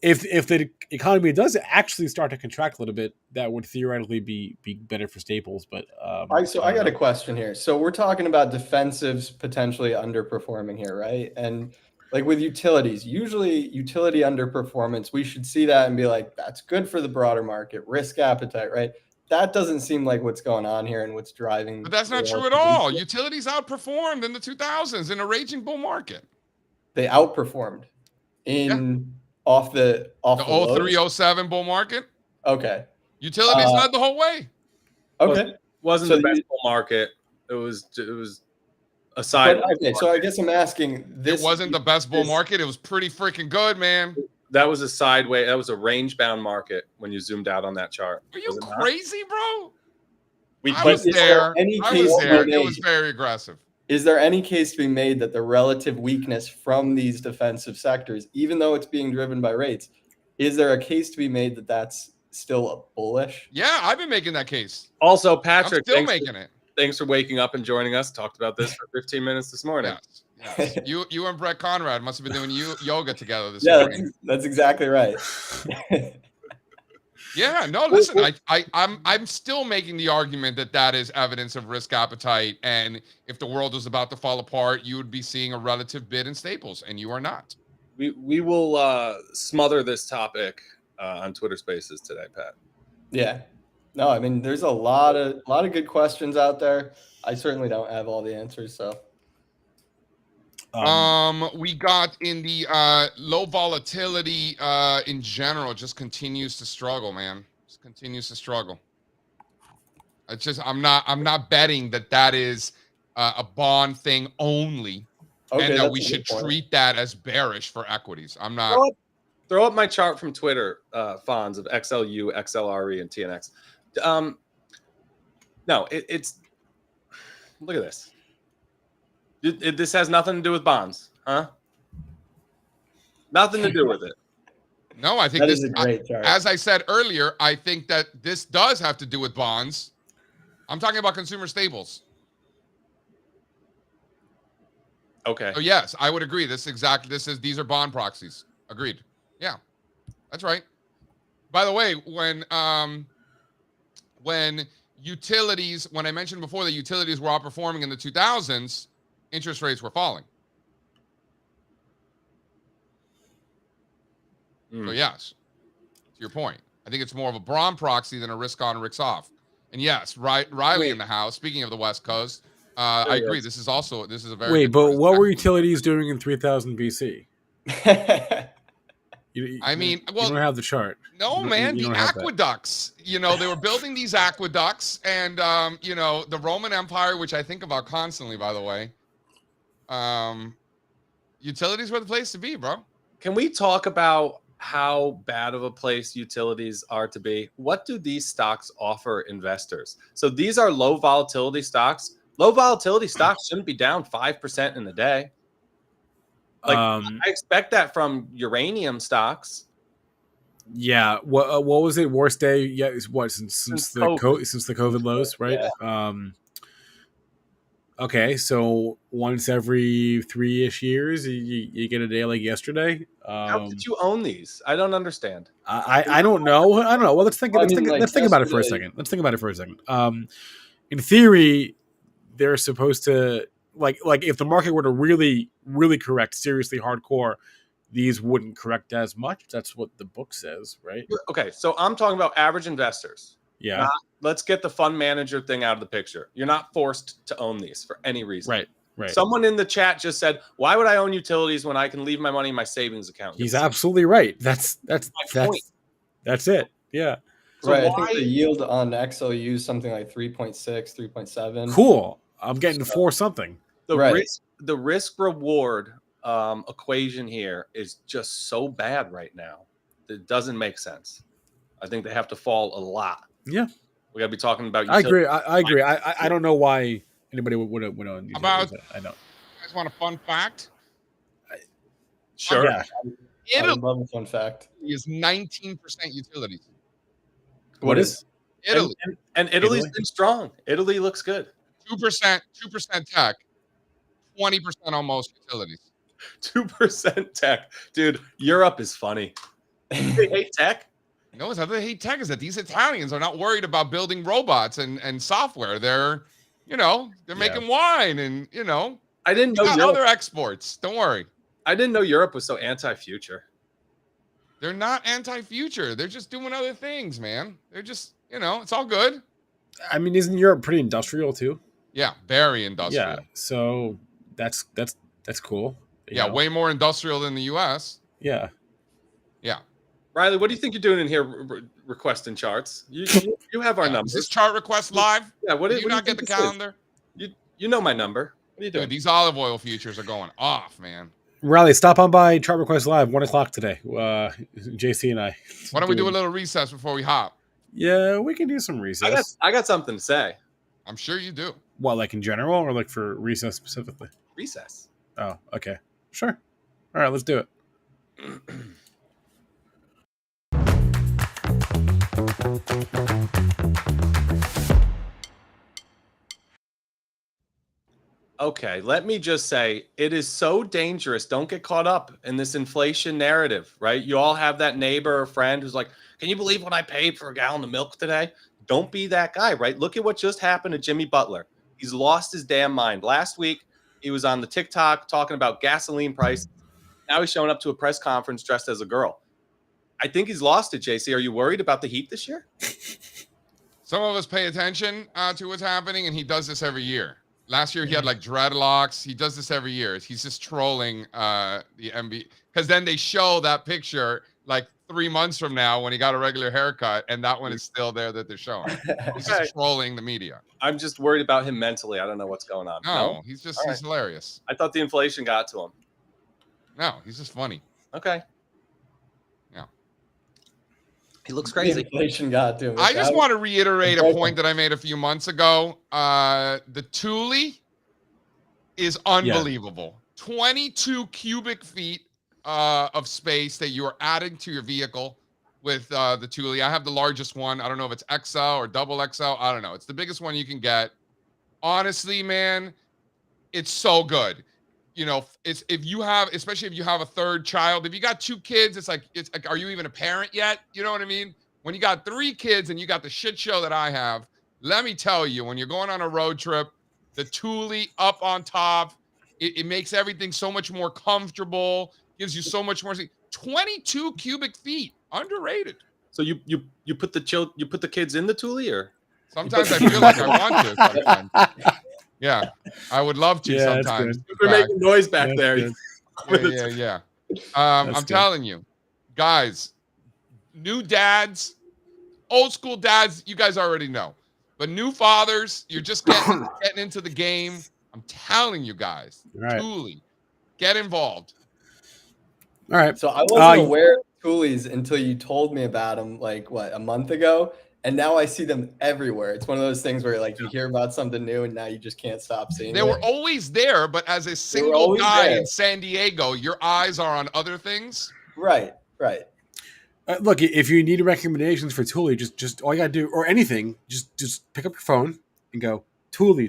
If the economy does actually start to contract a little bit, that would theoretically be better for staples. But I got a question here. So we're talking about defensives potentially underperforming here, right? And like with utilities, usually utility underperformance, we should see that and be like, that's good for the broader market, risk appetite, right? That doesn't seem like what's going on here and what's driving. But that's not true at all. Utilities outperformed in the 2000s in a raging bull market. They outperformed off the 03-07 bull market. Okay. Utilities led the whole way. Okay. Wasn't the best bull market. It was a side. Okay, so I guess I'm asking this. It wasn't the best bull market. It was pretty freaking good, man. That was a sideways. That was a range bound market when you zoomed out on that chart. Are you crazy, bro? I was there. It was very aggressive. Is there any case to be made that the relative weakness from these defensive sectors, even though it's being driven by rates, is there a case to be made that that's still a bullish? Yeah, I've been making that case. Also, Patrick, I'm still making it. Thanks for waking up and joining us. Talked about this for 15 minutes this morning. Yes. You and Brett Conrad must have been doing yoga together this morning. That's exactly right. Yeah, no, listen, I'm still making the argument that is evidence of risk appetite, and if the world was about to fall apart, you would be seeing a relative bid in staples, and you are not. We will smother this topic on Twitter Spaces today, Pat. Yeah, no, I mean, there's a lot of good questions out there. I certainly don't have all the answers, so. We got in the low volatility in general just continues to struggle, man. Just continues to struggle. It's just I'm not betting that is a bond thing only, Okay, and that that's we a good should point. treat that as bearish for equities. I'm not. Throw up my chart from Twitter, Fonz, of XLU, XLRE, and TNX. No, it's look at this. This has nothing to do with bonds, huh? Nothing to do with it. No, I think That this is a great chart. As I said earlier, I think that this does have to do with bonds. I'm talking about consumer staples. Okay. So yes, I would agree. These are bond proxies. Agreed. Yeah, that's right. By the way, when utilities, when I mentioned before that utilities were outperforming in the 2000s, interest rates were falling. So yes, to your point, I think it's more of a bond proxy than a risk on, risk off. And yes, Riley in the house. Speaking of the West Coast, I agree. This is a very Wait, good but chart. what were utilities doing in 3000 BC? You don't have the chart. No, man, the aqueducts. You know, they were building these aqueducts, and the Roman Empire, which I think about constantly, by the way. Utilities were the place to be, bro. Can we talk about how bad of a place utilities are to be? What do these stocks offer investors? So these are low volatility stocks. Low volatility stocks shouldn't be down 5% in a day. Like I expect that from uranium stocks. Yeah. What was it? Worst day? Yeah. What since the COVID lows, right? Yeah. Okay, so once every 3-ish years, you get a day like yesterday. How did you own these? I don't understand. I don't know. I don't know. Well, let's think about it for a second. In theory, they're supposed to like if the market were to really, really correct, seriously hardcore, these wouldn't correct as much. That's what the book says, right? Okay, so I'm talking about average investors. Yeah. Let's get the fund manager thing out of the picture. You're not forced to own these for any reason. Right. Someone in the chat just said, "Why would I own utilities when I can leave my money in my savings account?" He's absolutely right. That's it. Yeah. So right. I think the yield on XLU is something like 3.6, 3.7. Cool. I'm getting 4 something. The risk reward equation here is just so bad right now. It doesn't make sense. I think they have to fall a lot. Yeah. We got to be talking about utilities. I agree. I don't know why anybody would own these. About, I know. You guys want a fun fact? Sure. Yeah. I would love a fun fact. Is 19% utilities. What is Italy? And Italy's been strong. Italy looks good. 2% tech, 20% almost utilities. 2% tech. Dude, Europe is funny. They hate tech. No, it's not that they hate tech, is that these Italians are not worried about building robots and software. They're making wine and, I didn't know other exports. Don't worry. I didn't know Europe was so anti-future. They're not anti-future. They're just doing other things, man. They're just, it's all good. I mean, isn't Europe pretty industrial too? Yeah, very industrial. Yeah, so that's cool. Yeah, way more industrial than the U.S. Yeah. Yeah. Riley, what do you think you're doing in here requesting charts? You have our numbers. Is this chart request live? Yeah, Did you not get the calendar? You know my number. What are you doing? Dude, these olive oil futures are going off, man. Riley, stop on by Chart Request Live, 1:00 today. JC and I. Why don't we do a little recess before we hop? Yeah, we can do some recess. I got something to say. I'm sure you do. What, like in general, or like for recess specifically? Recess. Oh, okay. Sure. All right, let's do it. Okay, let me just say, it is so dangerous. Don't get caught up in this inflation narrative, right? You all have that neighbor or friend who's like, can you believe what I paid for a gallon of milk today? Don't be that guy, right? Look at what just happened to Jimmy Butler. He's lost his damn mind. Last week, he was on the TikTok talking about gasoline prices. Now he's showing up to a press conference dressed as a girl. I think he's lost it, JC. Are you worried about the heat this year? Some of us pay attention to what's happening, and he does this every year. Last year, he had like dreadlocks. He does this every year. He's just trolling the NBA. Because then they show that picture like 3 months from now when he got a regular haircut, and that one is still there that they're showing. He's Okay. just trolling the media. I'm just worried about him mentally. I don't know what's going on. No, he's just All he's hilarious. I thought the inflation got to him. No, he's just funny. Okay. Yeah. He looks The crazy. inflation got to him. I just want to reiterate a point that I made a few months ago. The Thule is unbelievable. 22 cubic feet of space that you are adding to your vehicle with the Thule. I have the largest one. I don't know if it's XL or double XL. I don't know. It's the biggest one you can get. Honestly, man, it's so good. You know, it's especially if you have a third child. If you got 2 kids, it's like, are you even a parent yet? You know what I mean? When you got 3 kids and you got the shit show that I have, let me tell you, when you're going on a road trip, the Thule up on top, it makes everything so much more comfortable, gives you so much more. 22 cubic feet, underrated. So you put the kids in the Thule, or sometimes I feel like I want to. Sometimes. Yeah, I would love to sometimes. We're making noise back there. Yeah. I'm telling you, guys, new dads, old school dads, you guys already know. But new fathers, you're just getting into the game. I'm telling you guys, Thule, get involved. All right. So I wasn't aware of Thules until you told me about them, like, what, a month ago? And now I see them everywhere. It's one of those things where, like, you hear about something new and now you just can't stop seeing They it. were always there, but as a single guy in San Diego, your eyes are on other things. Right. Look, if you need recommendations for Thule, just all you gotta do, or anything, just pick up your phone and go Thule,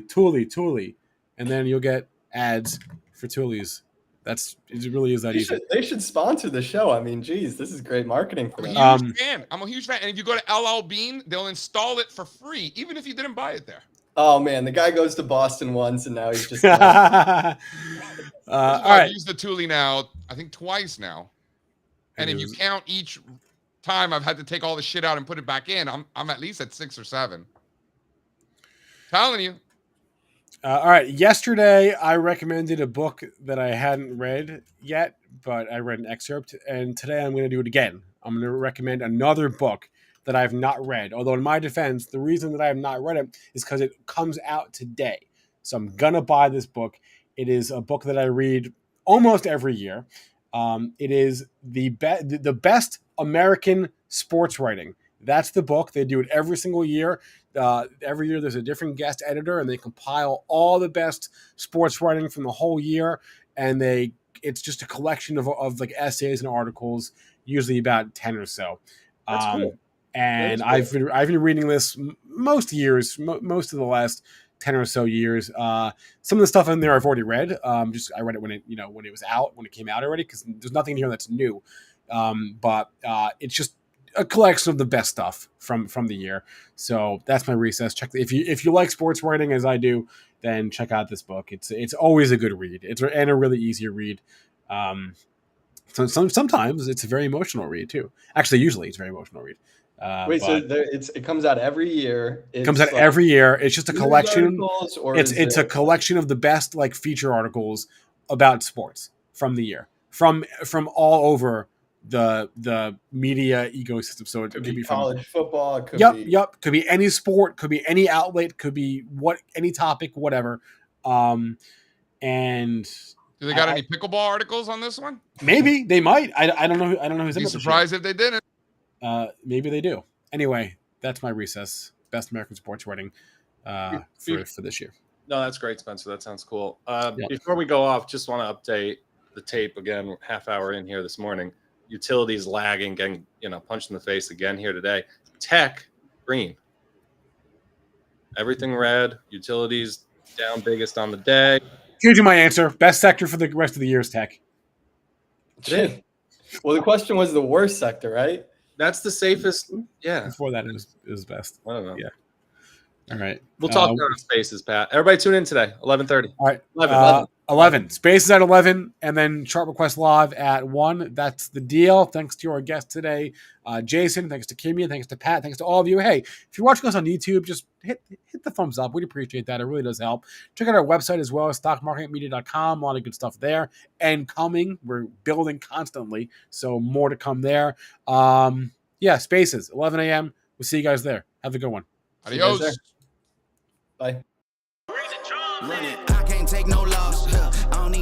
and then you'll get ads for Thules. It really is that easy. They should sponsor the show. I mean, geez, this is great marketing for them. I'm a huge fan. And if you go to LL Bean, they'll install it for free, even if you didn't buy it there. Oh man, the guy goes to Boston once, and now he's just. All right. I've used the Thule now, I think twice now. And if you count each time I've had to take all the shit out and put it back in, I'm at least at 6 or 7. Telling you. All right. Yesterday, I recommended a book that I hadn't read yet, but I read an excerpt. And today, I'm going to do it again. I'm going to recommend another book that I've not read. Although, in my defense, the reason that I have not read it is because it comes out today. So I'm going to buy this book. It is a book that I read almost every year. It is the best American sports writing. That's the book. They do it every single year. Every year there's a different guest editor, and they compile all the best sports writing from the whole year. And it's just a collection of like essays and articles, usually about 10 or so. That's cool. And I've been reading this most years, most of the last 10 or so years. Some of the stuff in there I've already read. I read it when it was out, when it came out already, because there's nothing in here that's new. But it's just a collection of the best stuff from the year. So that's my recess. If you like sports writing as I do, then check out this book. It's always a good read. And a really easy read. Sometimes it's a very emotional read too. Actually, usually it's a very emotional read. It comes out every year. It comes out every year. It's just a collection. It's a collection of the best like feature articles about sports from the year, from all over the media ecosystem. So it could be college football. It could could be any sport, could be any outlet, could be any topic, whatever. And do they got any pickleball articles on this one? Maybe they might. I don't know. I don't know who's in it. Be surprised if they didn't. Maybe they do. Anyway, that's my recess. Best American sports writing for this year. No, that's great, Spencer. That sounds cool. Before we go off, just want to update the tape again. Half hour in here this morning. Utilities lagging, getting punched in the face again here today. Tech green. Everything red. Utilities down biggest on the day. Here's my answer. Best sector for the rest of the year is tech. Well, the question was the worst sector, right? That's the safest. Yeah. Before that is best. I don't know. Yeah. All right. We'll talk about spaces, Pat. Everybody tune in today, 11:30. All right. 11. 11. Spaces at 11, and then chart request live at 1. That's the deal. Thanks to our guest today, Jason. Thanks to Kimmy. Thanks to Pat. Thanks to all of you. Hey, if you're watching us on YouTube, just hit the thumbs up. We'd appreciate that. It really does help. Check out our website as well as stockmarketmedia.com. A lot of good stuff there. And coming, we're building constantly, so more to come there. Yeah, spaces, 11 a.m. We'll see you guys there. Have a good one. Adios. Bye. Run it. I can't take no loss. I don't